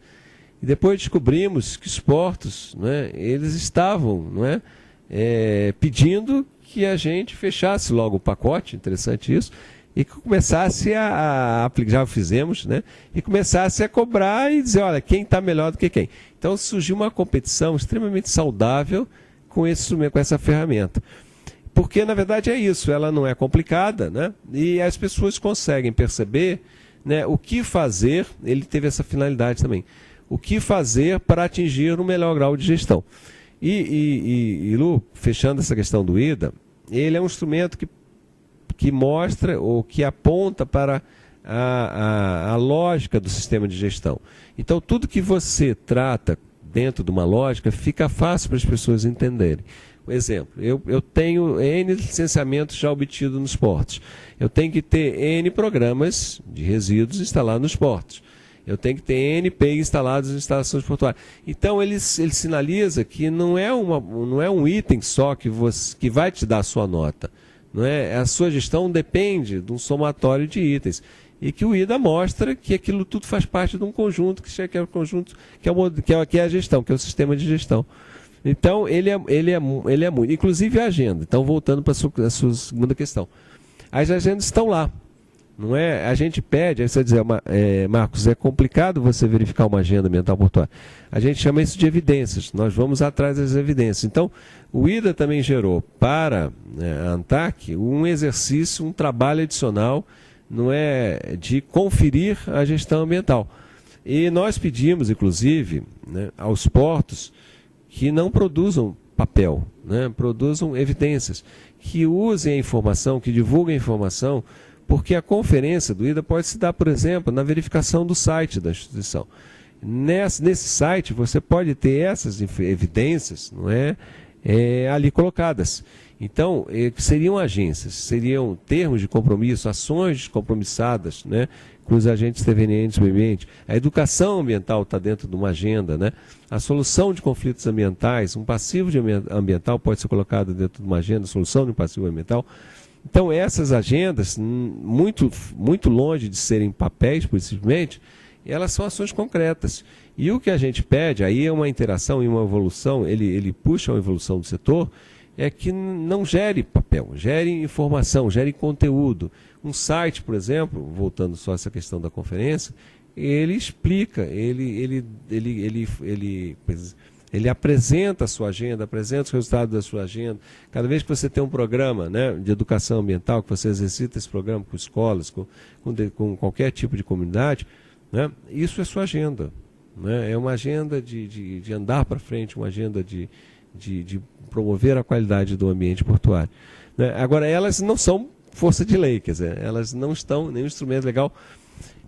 B: E depois descobrimos que os portos, né, eles estavam, não é, pedindo que a gente fechasse logo o pacote, interessante isso, e que começasse a aplicar, já fizemos, né, e começasse a cobrar e dizer, olha, quem está melhor do que quem. Então surgiu uma competição extremamente saudável com essa ferramenta. Porque, na verdade, é isso, ela não é complicada, né, e as pessoas conseguem perceber, né, o que fazer, ele teve essa finalidade também, o que fazer para atingir um melhor grau de gestão. E Lu, fechando essa questão do IDA, ele é um instrumento que mostra ou que aponta para a lógica do sistema de gestão. Então, tudo que você trata dentro de uma lógica fica fácil para as pessoas entenderem. Por exemplo, eu tenho N licenciamentos já obtidos nos portos. Eu tenho que ter N programas de resíduos instalados nos portos. Eu tenho que ter N EPI instalados em instalações portuárias. Então, ele sinaliza que não é um item só que vai te dar a sua nota. Não é? A sua gestão depende de um somatório de itens. E que o IDA mostra que aquilo tudo faz parte de um conjunto, que é o conjunto que é a gestão, que é o sistema de gestão. Então, ele é muito. Inclusive a agenda. Então, voltando para a sua segunda questão. As agendas estão lá. Não é? A gente pede, aí você vai dizer, Marcos, é complicado você verificar uma agenda ambiental portuária. A gente chama isso de evidências. Nós vamos atrás das evidências. Então, o IDA também gerou para a ANTAC um exercício, um trabalho adicional, não é, de conferir a gestão ambiental. E nós pedimos, inclusive, né, aos portos que não produzam papel, né, produzam evidências, que usem a informação, que divulguem a informação, porque a conferência do IDA pode se dar, por exemplo, na verificação do site da instituição. Nesse site você pode ter essas evidências, não é, ali colocadas. Então, seriam agências, seriam termos de compromisso, ações descompromissadas, né, com os agentes intervenientes do meio ambiente. A educação ambiental está dentro de uma agenda, né? A solução de conflitos ambientais, um passivo ambiental pode ser colocado dentro de uma agenda, solução de um passivo ambiental. Então, essas agendas, muito, muito longe de serem papéis, simplesmente, elas são ações concretas. E o que a gente pede, aí é uma interação e uma evolução, ele puxa a evolução do setor, é que não gere papel, gere informação, gere conteúdo. Um site, por exemplo, voltando só a essa questão da conferência, ele explica, ele apresenta a sua agenda, apresenta os resultados da sua agenda. Cada vez que você tem um programa, né, de educação ambiental, que você exercita esse programa com escolas, com qualquer tipo de comunidade, né, isso é sua agenda. Né? É uma agenda de andar para frente, uma agenda de promover a qualidade do ambiente portuário. Né? Agora, elas não são força de lei, quer dizer, elas não estão nenhum instrumento legal.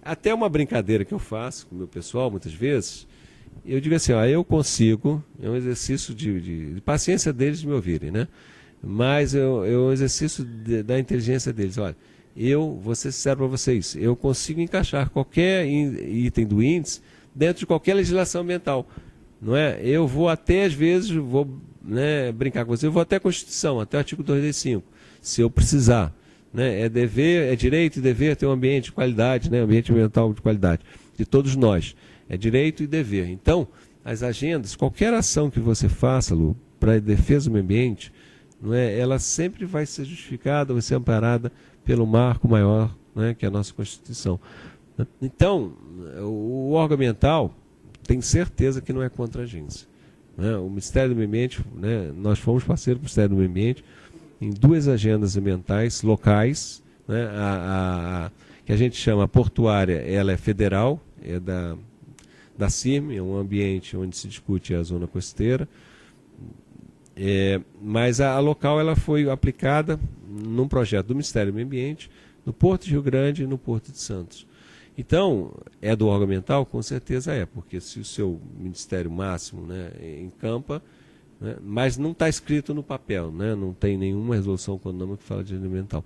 B: Até uma brincadeira que eu faço com o meu pessoal, muitas vezes, eu digo assim, eu consigo, é um exercício de paciência deles de me ouvirem, né? Mas é um exercício da inteligência deles. Olha, vou ser sincero para vocês, eu consigo encaixar qualquer item do índice dentro de qualquer legislação ambiental. Não é? Eu vou até, às vezes, né, brincar com você, eu vou até a Constituição, até o artigo 285, se eu precisar. Né? É direito e dever ter um ambiente de qualidade, né? Ambiente ambiental de qualidade, de todos nós. É direito e dever. Então, as agendas, qualquer ação que você faça, Lu, para a defesa do meio ambiente, não é, ela sempre vai ser justificada, vai ser amparada pelo marco maior, né, que é a nossa Constituição. Então, o órgão ambiental tem certeza que não é contra a agência. Né? O Ministério do Meio Ambiente, né, nós fomos parceiros do Ministério do Meio Ambiente em 2 agendas ambientais locais, né, que a gente chama portuária, ela é federal, é da CIRM, é um ambiente onde se discute a zona costeira, mas a local ela foi aplicada num projeto do Ministério do Meio Ambiente, no Porto de Rio Grande e no Porto de Santos. Então, é do órgão ambiental? Com certeza é, porque se o seu Ministério máximo, né, encampa, né, mas não está escrito no papel, né, não tem nenhuma resolução econômica que fala de agenda ambiental.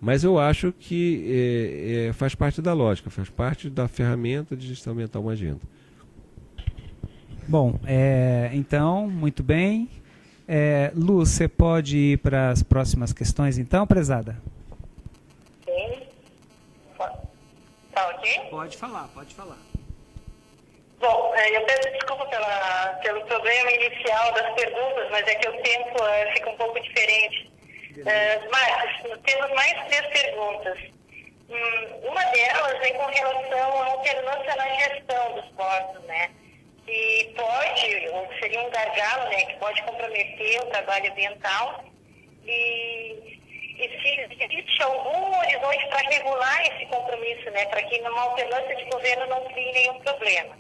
B: Mas eu acho que faz parte da lógica, faz parte da ferramenta de gestão ambiental uma agenda.
A: Bom, então, muito bem. Lu, você pode ir para as próximas questões, então, prezada?
C: Sim. Tá ok?
A: Pode falar, pode falar.
C: Bom, eu peço desculpa pelo problema inicial das perguntas, mas é que o tempo fica um pouco diferente. Marcos, temos mais 3 perguntas. Uma delas é com relação à alternância na gestão dos portos, né? Que pode, ou seria um gargalo, né? Que pode comprometer o trabalho ambiental. E E se existe algum horizonte para regular esse compromisso, né, para que numa alternância de governo não crie nenhum problema.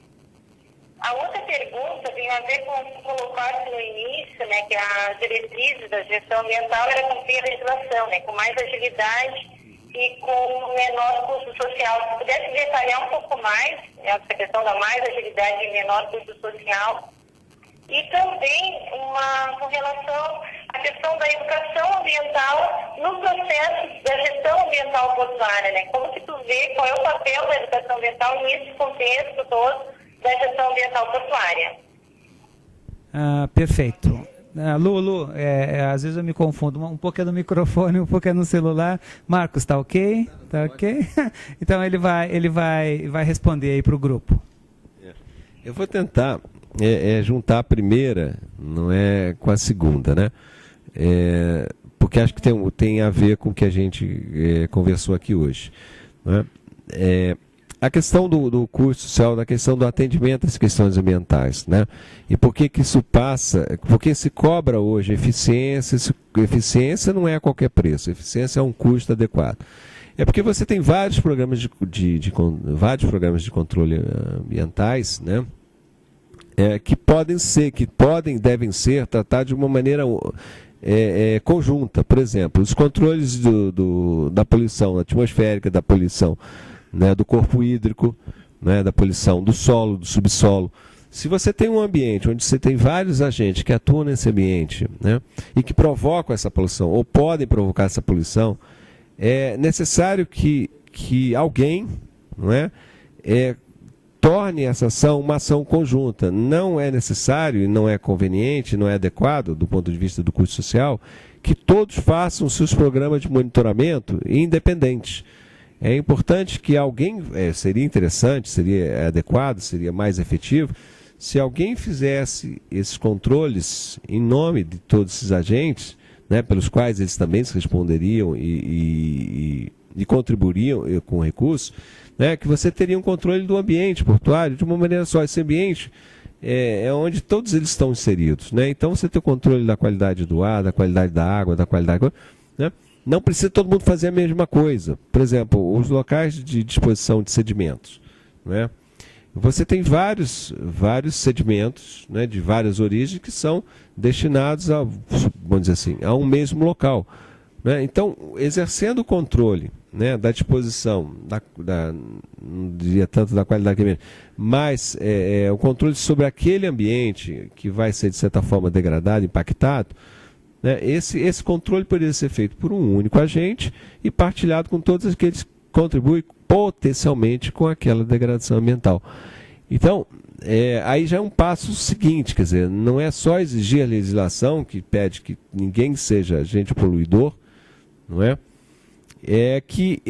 C: A outra pergunta tem a ver com o que colocaste no início, né, que as diretrizes da gestão ambiental era cumprir a legislação, né, com mais agilidade e com menor custo social. Se pudesse detalhar um pouco mais essa questão da mais agilidade e menor custo social. E também com relação à questão da educação ambiental no processo da gestão ambiental portuária, né? Como que tu vê qual é o papel da educação ambiental nesse contexto todo da gestão ambiental portuária?
A: Perfeito. Lu, às vezes eu me confundo, um pouco é no microfone, um pouco é no celular. Marcos, tá ok? Tá ok? Então ele vai responder aí para o grupo.
B: Eu vou tentar juntar a primeira, não é com a segunda, né? Porque acho que tem a ver com o que a gente conversou aqui hoje, né? A questão do custo social, da questão do atendimento às questões ambientais, né? E por que isso passa? Porque se cobra hoje eficiência, eficiência não é a qualquer preço, eficiência é um custo adequado. É porque você tem vários programas vários programas de controle ambientais, né? Devem ser tratados de uma maneira conjunta. Por exemplo, os controles da poluição atmosférica, da poluição, né, do corpo hídrico, né, da poluição do solo, do subsolo. Se você tem um ambiente onde você tem vários agentes que atuam nesse ambiente, né, e que provocam essa poluição, ou podem provocar essa poluição, é necessário que alguém, não é, torne essa ação uma ação conjunta. Não é necessário, e não é conveniente, não é adequado, do ponto de vista do custo social, que todos façam seus programas de monitoramento independentes. É importante que alguém, seria interessante, seria adequado, seria mais efetivo, se alguém fizesse esses controles em nome de todos esses agentes, né, pelos quais eles também se responderiam e contribuiriam com recursos, né, que você teria um controle do ambiente portuário de uma maneira só. Esse ambiente é onde todos eles estão inseridos, né? Então você tem o controle da qualidade do ar, da qualidade da água, da qualidade, né? Não precisa todo mundo fazer a mesma coisa. Por exemplo, os locais de disposição de sedimentos, né? Você tem vários sedimentos, né, de várias origens que são destinados vamos dizer assim, a um mesmo local, né? Então, exercendo o controle, né, da disposição, não diria tanto da qualidade que mas o controle sobre aquele ambiente que vai ser, de certa forma, degradado, impactado, né, esse controle poderia ser feito por um único agente e partilhado com todos aqueles que contribuem potencialmente com aquela degradação ambiental. Então, aí já é um passo seguinte, quer dizer, não é só exigir a legislação que pede que ninguém seja agente poluidor, não é? É que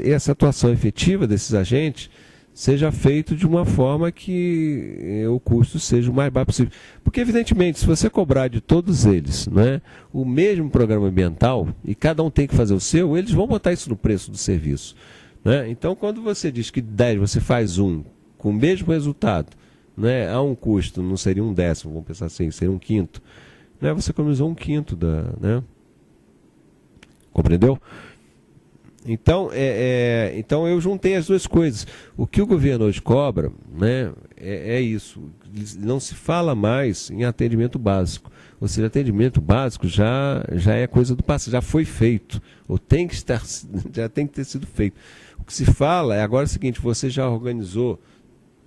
B: essa atuação efetiva desses agentes seja feita de uma forma que o custo seja o mais baixo possível. Porque, evidentemente, se você cobrar de todos eles, né, o mesmo programa ambiental, e cada um tem que fazer o seu, eles vão botar isso no preço do serviço, né? Então, quando você diz que 10 você faz um com o mesmo resultado, né, a um custo, não seria um décimo, vamos pensar assim, seria um quinto, né, você economizou um quinto né? Compreendeu? Então, então eu juntei as duas coisas. O que o governo hoje cobra, né, é isso. Não se fala mais em atendimento básico. Ou seja, atendimento básico já é coisa do passado, já foi feito. Ou já tem que ter sido feito. O que se fala é agora o seguinte: você já organizou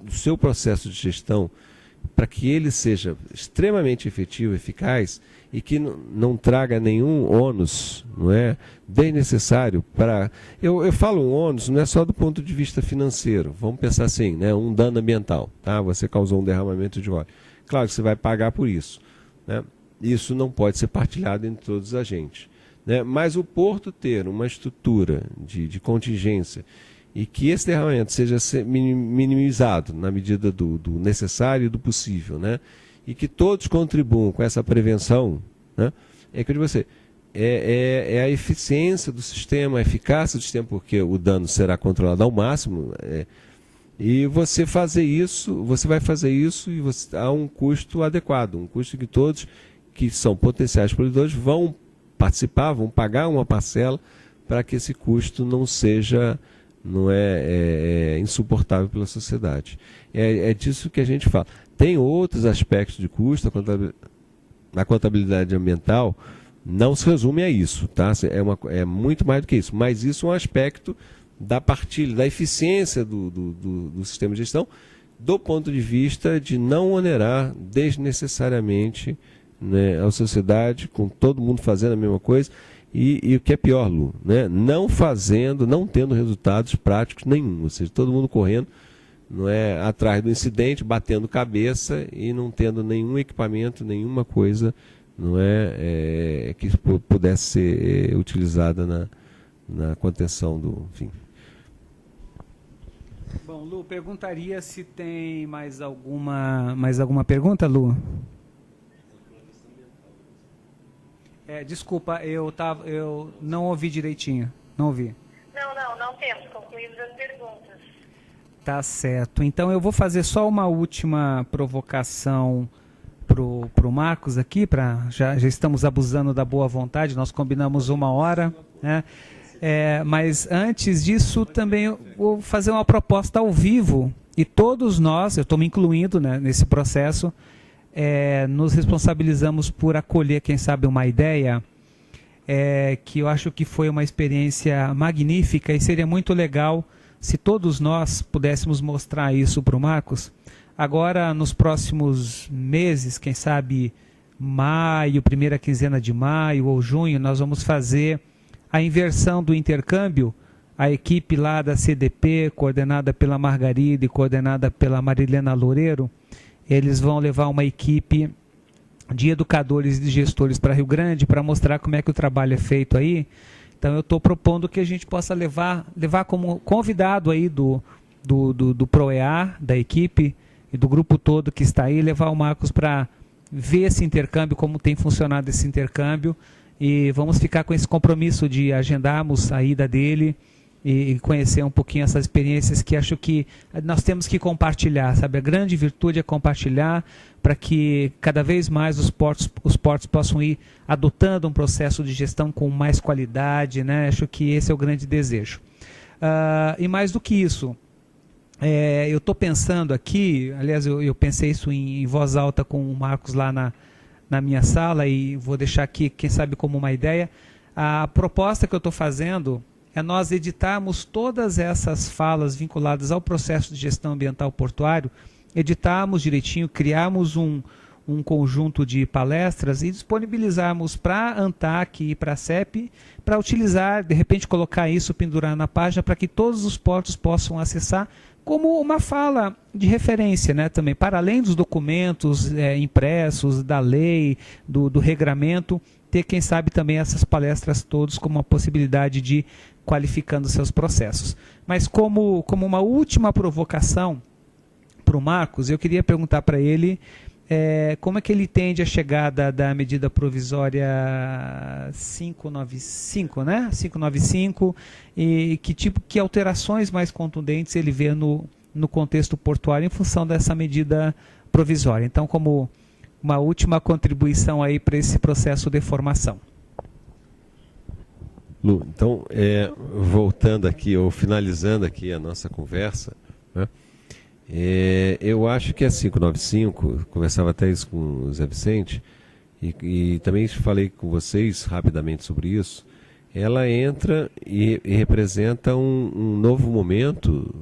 B: o seu processo de gestão para que ele seja extremamente efetivo, eficaz, e que não traga nenhum ônus, não é, desnecessário para... Eu falo um ônus, não é só do ponto de vista financeiro. Vamos pensar assim, né, um dano ambiental. Tá? Você causou um derramamento de óleo. Claro que você vai pagar por isso, né? Isso não pode ser partilhado entre todos os agentes, né? Mas o porto ter uma estrutura de contingência e que esse derramamento seja minimizado na medida do necessário e do possível, né? E que todos contribuam com essa prevenção, né? É que eu digo você, a eficiência do sistema, a eficácia do sistema, porque o dano será controlado ao máximo, e você vai fazer isso a um custo adequado, um custo que todos que são potenciais poluidores vão participar, vão pagar uma parcela para que esse custo não seja insuportável pela sociedade. É disso que a gente fala. Tem outros aspectos de custo, a contabilidade ambiental não se resume a isso, tá? É muito mais do que isso, mas isso é um aspecto da partilha, da eficiência do sistema de gestão, do ponto de vista de não onerar desnecessariamente, né, a sociedade, com todo mundo fazendo a mesma coisa, e o que é pior, Lu, né, não tendo resultados práticos nenhum, ou seja, todo mundo correndo, não é, atrás do incidente, batendo cabeça e não tendo nenhum equipamento, nenhuma coisa, não é, que pudesse ser utilizada na contenção do, enfim.
A: Bom, Lu, perguntaria se tem mais alguma pergunta, Lu? Desculpa, eu não ouvi direitinho, não ouvi.
C: Não temos, concluímos as perguntas.
A: Tá certo, então eu vou fazer só uma última provocação pro Marcos aqui, já estamos abusando da boa vontade, nós combinamos 1 hora, né? Mas antes disso também eu vou fazer uma proposta ao vivo, e todos nós, eu estou me incluindo, né, nesse processo, nos responsabilizamos por acolher, quem sabe, uma ideia que eu acho que foi uma experiência magnífica, e seria muito legal se todos nós pudéssemos mostrar isso para o Marcos. Agora, nos próximos meses, quem sabe maio, primeira quinzena de maio ou junho, nós vamos fazer a inversão do intercâmbio. A equipe lá da CDP, coordenada pela Margarida e coordenada pela Marilena Loureiro, eles vão levar uma equipe de educadores e de gestores para Rio Grande para mostrar como é que o trabalho é feito aí. Então eu estou propondo que a gente possa levar como convidado aí do PROEA, da equipe e do grupo todo que está aí, levar o Marcos para ver esse intercâmbio, como tem funcionado esse intercâmbio, e vamos ficar com esse compromisso de agendarmos a ida dele e conhecer um pouquinho essas experiências que acho que nós temos que compartilhar, sabe? A grande virtude é compartilhar para que cada vez mais os portos possam ir adotando um processo de gestão com mais qualidade, né? Acho que esse é o grande desejo. E mais do que isso, eu estou pensando aqui, aliás, eu pensei isso em voz alta com o Marcos lá na minha sala, e vou deixar aqui, quem sabe, como uma ideia. A proposta que eu estou fazendo é nós editarmos todas essas falas vinculadas ao processo de gestão ambiental portuário, editarmos direitinho, criarmos um conjunto de palestras e disponibilizarmos para a ANTAC e para a CEP, para utilizar, de repente colocar isso, pendurar na página, para que todos os portos possam acessar como uma fala de referência, né, também, para além dos documentos impressos, da lei, do regramento, ter, quem sabe, também essas palestras todas como uma possibilidade de qualificando seus processos. Mas como uma última provocação para o Marcos, eu queria perguntar para ele como é que ele entende a chegada da medida provisória 595, né? 595, e que alterações mais contundentes ele vê no contexto portuário em função dessa medida provisória. Então, como uma última contribuição aí para esse processo de formação.
B: Lu, então, voltando aqui, ou finalizando aqui a nossa conversa, né? Eu acho que a 595, conversava até isso com o Zé Vicente, e também falei com vocês rapidamente sobre isso, ela entra e representa um novo momento,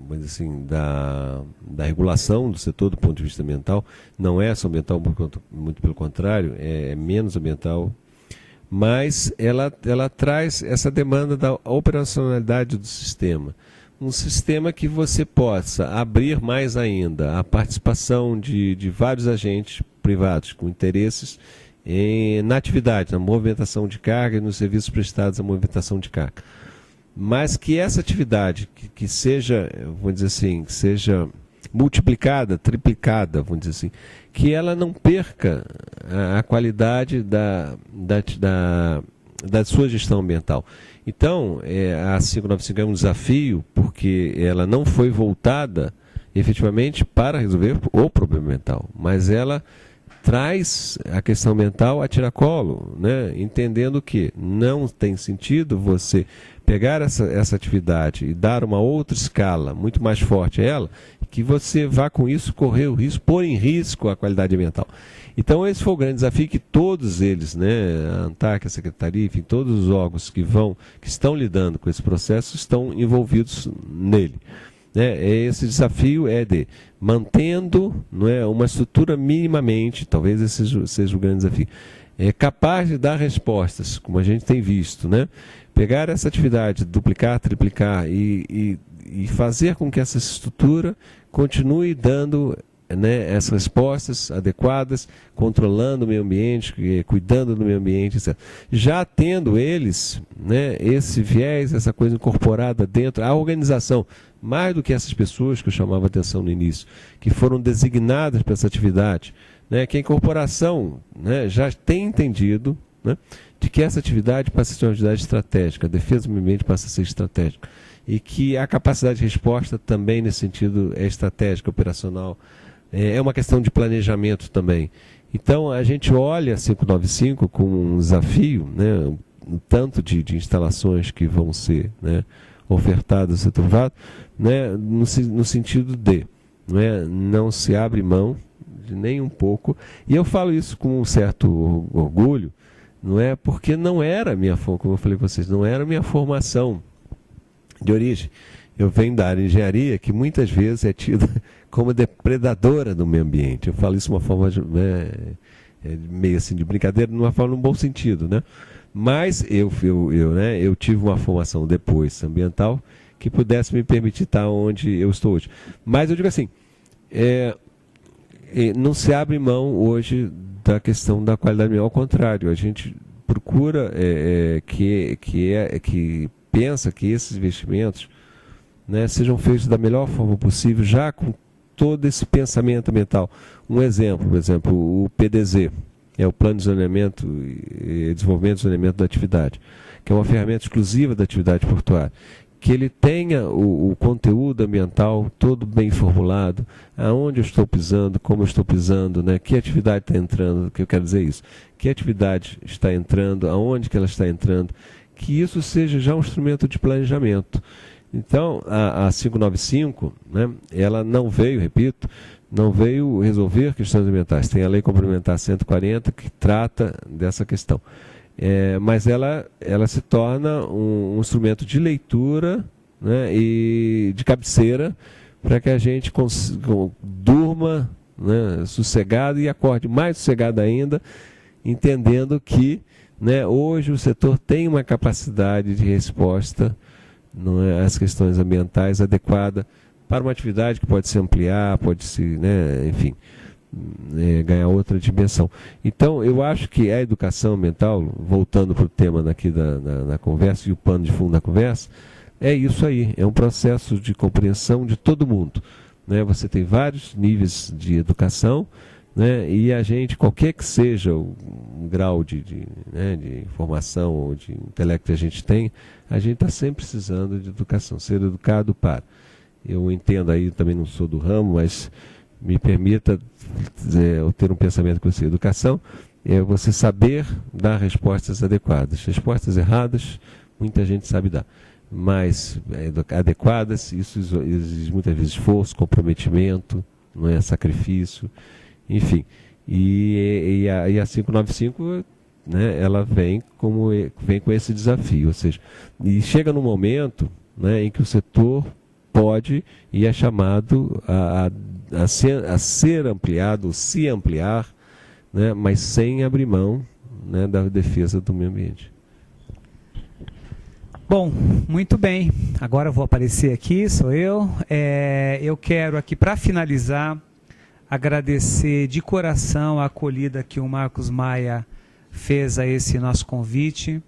B: mas assim, da regulação do setor do ponto de vista ambiental. Não é só ambiental, muito pelo contrário, é menos ambiental, mas ela traz essa demanda da operacionalidade do sistema. Um sistema que você possa abrir mais ainda a participação de vários agentes privados com interesses na atividade, na movimentação de carga e nos serviços prestados à movimentação de carga. Mas que essa atividade que seja, vamos dizer assim, que seja multiplicada, triplicada, vamos dizer assim, que ela não perca a qualidade da sua gestão ambiental. Então, a 595 é um desafio, porque ela não foi voltada efetivamente para resolver o problema ambiental, mas ela traz a questão ambiental a tiracolo, né? Entendendo que não tem sentido você pegar essa atividade e dar uma outra escala muito mais forte a ela, que você vá com isso correr o risco, pôr em risco a qualidade ambiental. Então esse foi o grande desafio que todos eles, né, a ANTAC, a Secretaria, enfim, todos os órgãos que estão lidando com esse processo estão envolvidos nele. Esse desafio é de mantendo, não é, uma estrutura minimamente, talvez esse seja o grande desafio, capaz de dar respostas, como a gente tem visto, né? Pegar essa atividade, duplicar, triplicar e fazer com que essa estrutura continue dando, né, essas respostas adequadas, controlando o meio ambiente, cuidando do meio ambiente, etc. Já tendo eles, né, esse viés, essa coisa incorporada dentro, a organização, mais do que essas pessoas que eu chamava a atenção no início, que foram designadas para essa atividade, né, que a incorporação, né, já tem entendido, né, de que essa atividade passa a ser uma atividade estratégica, a defesa do meio ambiente passa a ser estratégica, e que a capacidade de resposta também nesse sentido é estratégica, operacional, é uma questão de planejamento também. Então a gente olha a 595 como um desafio, né, um tanto de instalações que vão ser, né, ofertadas no setor privado, né, no sentido de, não se abre mão de nem um pouco, e eu falo isso com um certo orgulho, não é porque não era a minha, como eu falei para vocês, não era a minha formação de origem. Eu venho da área de engenharia, que muitas vezes é tida como depredadora do meio ambiente. Eu falo isso de uma forma meio assim de brincadeira, numa forma num bom sentido, né? Mas eu tive uma formação depois ambiental que pudesse me permitir estar onde eu estou hoje. Mas eu digo assim, não se abre mão hoje da questão da qualidade ambiental, ao contrário, a gente procura que pensa que esses investimentos, né, sejam feitos da melhor forma possível, já com todo esse pensamento ambiental. Um exemplo, por exemplo, o PDZ, é o Plano de Zoneamento e Desenvolvimento e Zoneamento da Atividade, que é uma ferramenta exclusiva da atividade portuária, que ele tenha o conteúdo ambiental todo bem formulado, aonde eu estou pisando, como eu estou pisando, né, que atividade está entrando, que eu quero dizer isso, que atividade está entrando, aonde que ela está entrando, que isso seja já um instrumento de planejamento. Então, a 595, né, ela não veio, repito, não veio resolver questões ambientais. Tem a Lei Complementar 140 que trata dessa questão. Mas ela se torna um instrumento de leitura, né, e de cabeceira para que a gente durma, né, sossegado e acorde mais sossegado ainda, entendendo que, né, hoje o setor tem uma capacidade de resposta, não é, às questões ambientais adequada para uma atividade que pode se ampliar, pode se, né, enfim, ganhar outra dimensão. Então, eu acho que a educação ambiental, voltando para o tema daqui da conversa e o pano de fundo da conversa, é isso aí, é um processo de compreensão de todo mundo, né? Você tem vários níveis de educação, né? E a gente, qualquer que seja o grau de formação ou de intelecto que a gente tem, a gente está sempre precisando de educação, ser educado para. Eu entendo aí, também não sou do ramo, mas me permita eu ter um pensamento com você. Educação é você saber dar respostas adequadas. Respostas erradas, muita gente sabe dar. Mas adequadas, isso exige muitas vezes esforço, comprometimento, não é, sacrifício, enfim. E a 595, né, ela vem com esse desafio, ou seja, e chega num momento, né, em que o setor pode e é chamado a ser ampliado, se ampliar, né, mas sem abrir mão, né, da defesa do meio ambiente.
A: Bom, muito bem. Agora eu vou aparecer aqui, sou eu. Eu quero aqui, para finalizar, agradecer de coração a acolhida que o Marcos Maia fez a esse nosso convite.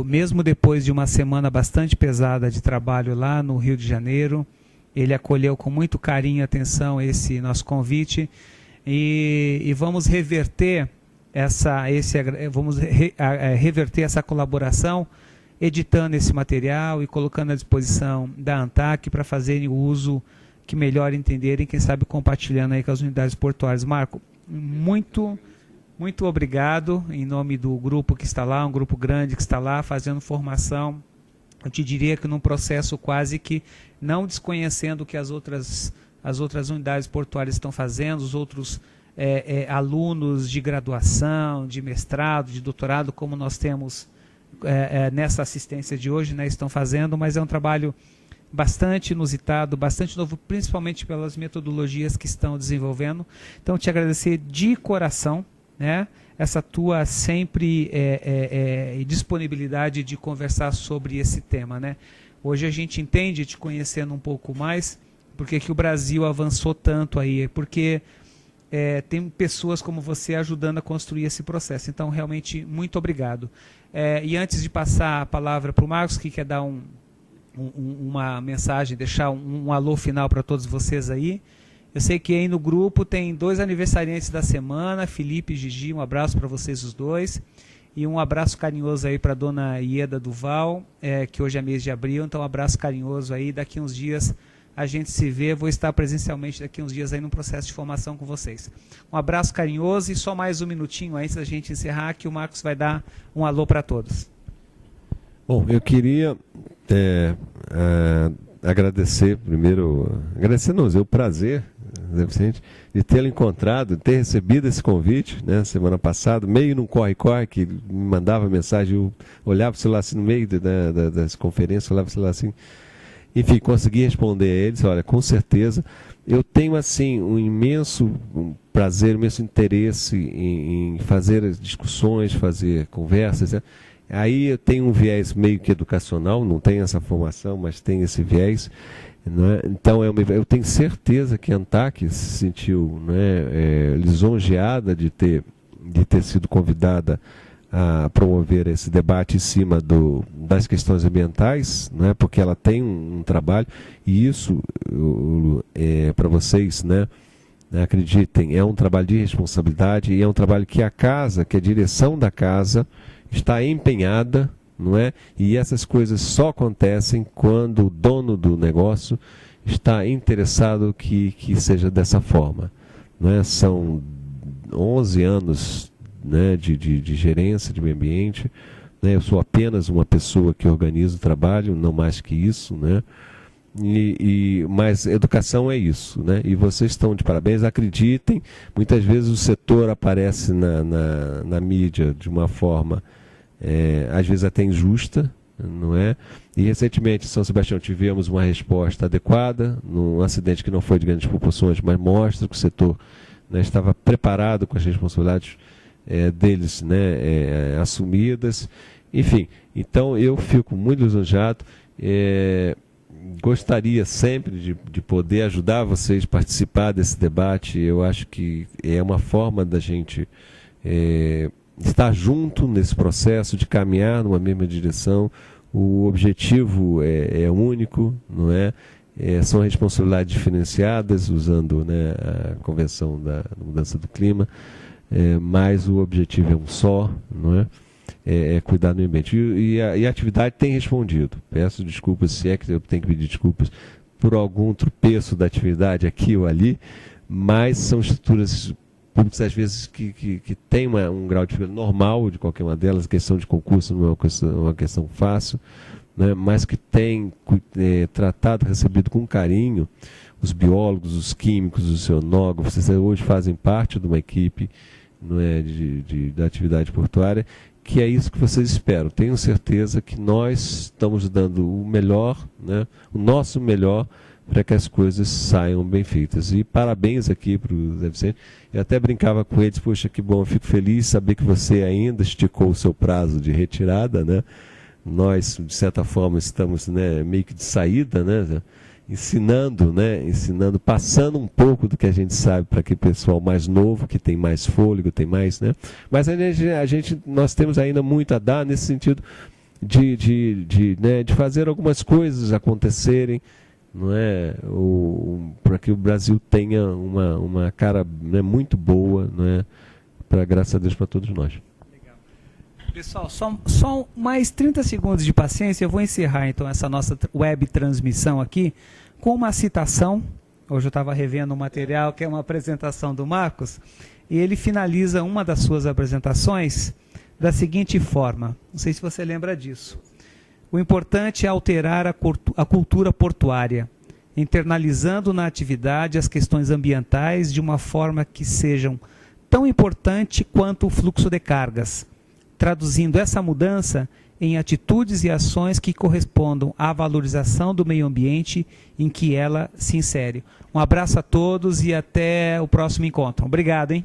A: Mesmo depois de uma semana bastante pesada de trabalho lá no Rio de Janeiro, ele acolheu com muito carinho e atenção esse nosso convite e vamos reverter reverter essa colaboração, editando esse material e colocando à disposição da ANTAC para fazerem o uso que melhor entenderem, quem sabe compartilhando aí com as unidades portuárias. Marco, muito obrigado em nome do grupo que está lá, um grupo grande que está lá fazendo formação. Eu te diria que num processo quase que não desconhecendo o que as outras unidades portuárias estão fazendo, os outros alunos de graduação, de mestrado, de doutorado, como nós temos nessa assistência de hoje, né, estão fazendo, mas é um trabalho bastante inusitado, bastante novo, principalmente pelas metodologias que estão desenvolvendo. Então, te agradecer de coração, né, essa tua sempre disponibilidade de conversar sobre esse tema, né? Hoje a gente entende, te conhecendo um pouco mais, porque que o Brasil avançou tanto aí, porque tem pessoas como você ajudando a construir esse processo. Então, realmente, muito obrigado. E antes de passar a palavra para o Marcos, que quer dar uma mensagem, deixar um alô final para todos vocês aí. Eu sei que aí no grupo tem 2 aniversariantes da semana, Felipe e Gigi, um abraço para vocês os 2. E um abraço carinhoso aí para a dona Ieda Duval, que hoje é mês de abril, então um abraço carinhoso aí. Daqui uns dias a gente se vê, vou estar presencialmente daqui uns dias aí num processo de formação com vocês. Um abraço carinhoso e só mais um minutinho antes da gente encerrar, que o Marcos vai dar um alô para todos.
B: Bom, eu queria agradecer primeiro, é o prazer, Zé Vicente, de tê-lo encontrado, de ter recebido esse convite, né, semana passada, meio num corre-corre, que me mandava mensagem, eu olhava o celular assim no meio das conferências, olhava o celular assim, enfim, consegui responder a eles. Olha, com certeza, eu tenho assim um imenso prazer, um imenso interesse em fazer discussões, fazer conversas, né? Aí eu tenho um viés meio que educacional, não tenho essa formação, mas tenho esse viés, né? Então eu tenho certeza que a ANTAC se sentiu, né, lisonjeada de ter sido convidada a promover esse debate em cima das questões ambientais, né, porque ela tem um trabalho, e isso, para vocês, né, acreditem, é um trabalho de responsabilidade, e é um trabalho que a casa, que a direção da casa está empenhada, não é? E essas coisas só acontecem quando o dono do negócio está interessado que seja dessa forma, não é? São 11 anos, né, de gerência de meio ambiente, né? Eu sou apenas uma pessoa que organiza o trabalho, não mais que isso, né? Mas educação é isso, né? E vocês estão de parabéns, acreditem, muitas vezes o setor aparece na mídia de uma forma às vezes até injusta, não é? E recentemente em São Sebastião tivemos uma resposta adequada, num acidente que não foi de grandes proporções, mas mostra que o setor, né, estava preparado com as responsabilidades deles, né, assumidas. Enfim, então eu fico muito lisonjeado, gostaria sempre de poder ajudar vocês a participar desse debate. Eu acho que é uma forma da gente estar junto nesse processo de caminhar numa mesma direção. O objetivo é único, não é? São responsabilidades diferenciadas, usando, né, a Convenção da Mudança do Clima, mas o objetivo é um só, não é? É cuidar do meio ambiente. E a atividade tem respondido. Peço desculpas, se é que eu tenho que pedir desculpas por algum tropeço da atividade aqui ou ali, mas são estruturas públicas, às vezes, que têm um grau de dificuldade normal de qualquer uma delas. A questão de concurso não é uma questão fácil, né, mas que tem tratado, recebido com carinho os biólogos, os químicos, os oceanógrafos. Vocês hoje fazem parte de uma equipe, não é, da atividade portuária, que é isso que vocês esperam. Tenho certeza que nós estamos dando o melhor, né, o nosso melhor, para que as coisas saiam bem feitas. E parabéns aqui para o Zé Vicente. Eu até brincava com eles, poxa, que bom, eu fico feliz de saber que você ainda esticou o seu prazo de retirada, né? Nós, de certa forma, estamos, né, meio que de saída, né, ensinando, passando um pouco do que a gente sabe para aquele pessoal mais novo, que tem mais fôlego, tem mais, né? Mas nós temos ainda muito a dar nesse sentido de fazer algumas coisas acontecerem, não é, para que o Brasil tenha uma cara, né, muito boa, não é, graças a Deus, para todos nós.
A: Legal. Pessoal, só mais 30 segundos de paciência. Eu vou encerrar então essa nossa web transmissão aqui com uma citação Hoje eu estava revendo um material que é uma apresentação do Marcos, e ele finaliza uma das suas apresentações da seguinte forma, não sei se você lembra disso. O importante é alterar a cultura portuária, internalizando na atividade as questões ambientais de uma forma que sejam tão importante quanto o fluxo de cargas, traduzindo essa mudança em atitudes e ações que correspondam à valorização do meio ambiente em que ela se insere. Um abraço a todos e até o próximo encontro. Obrigado, hein?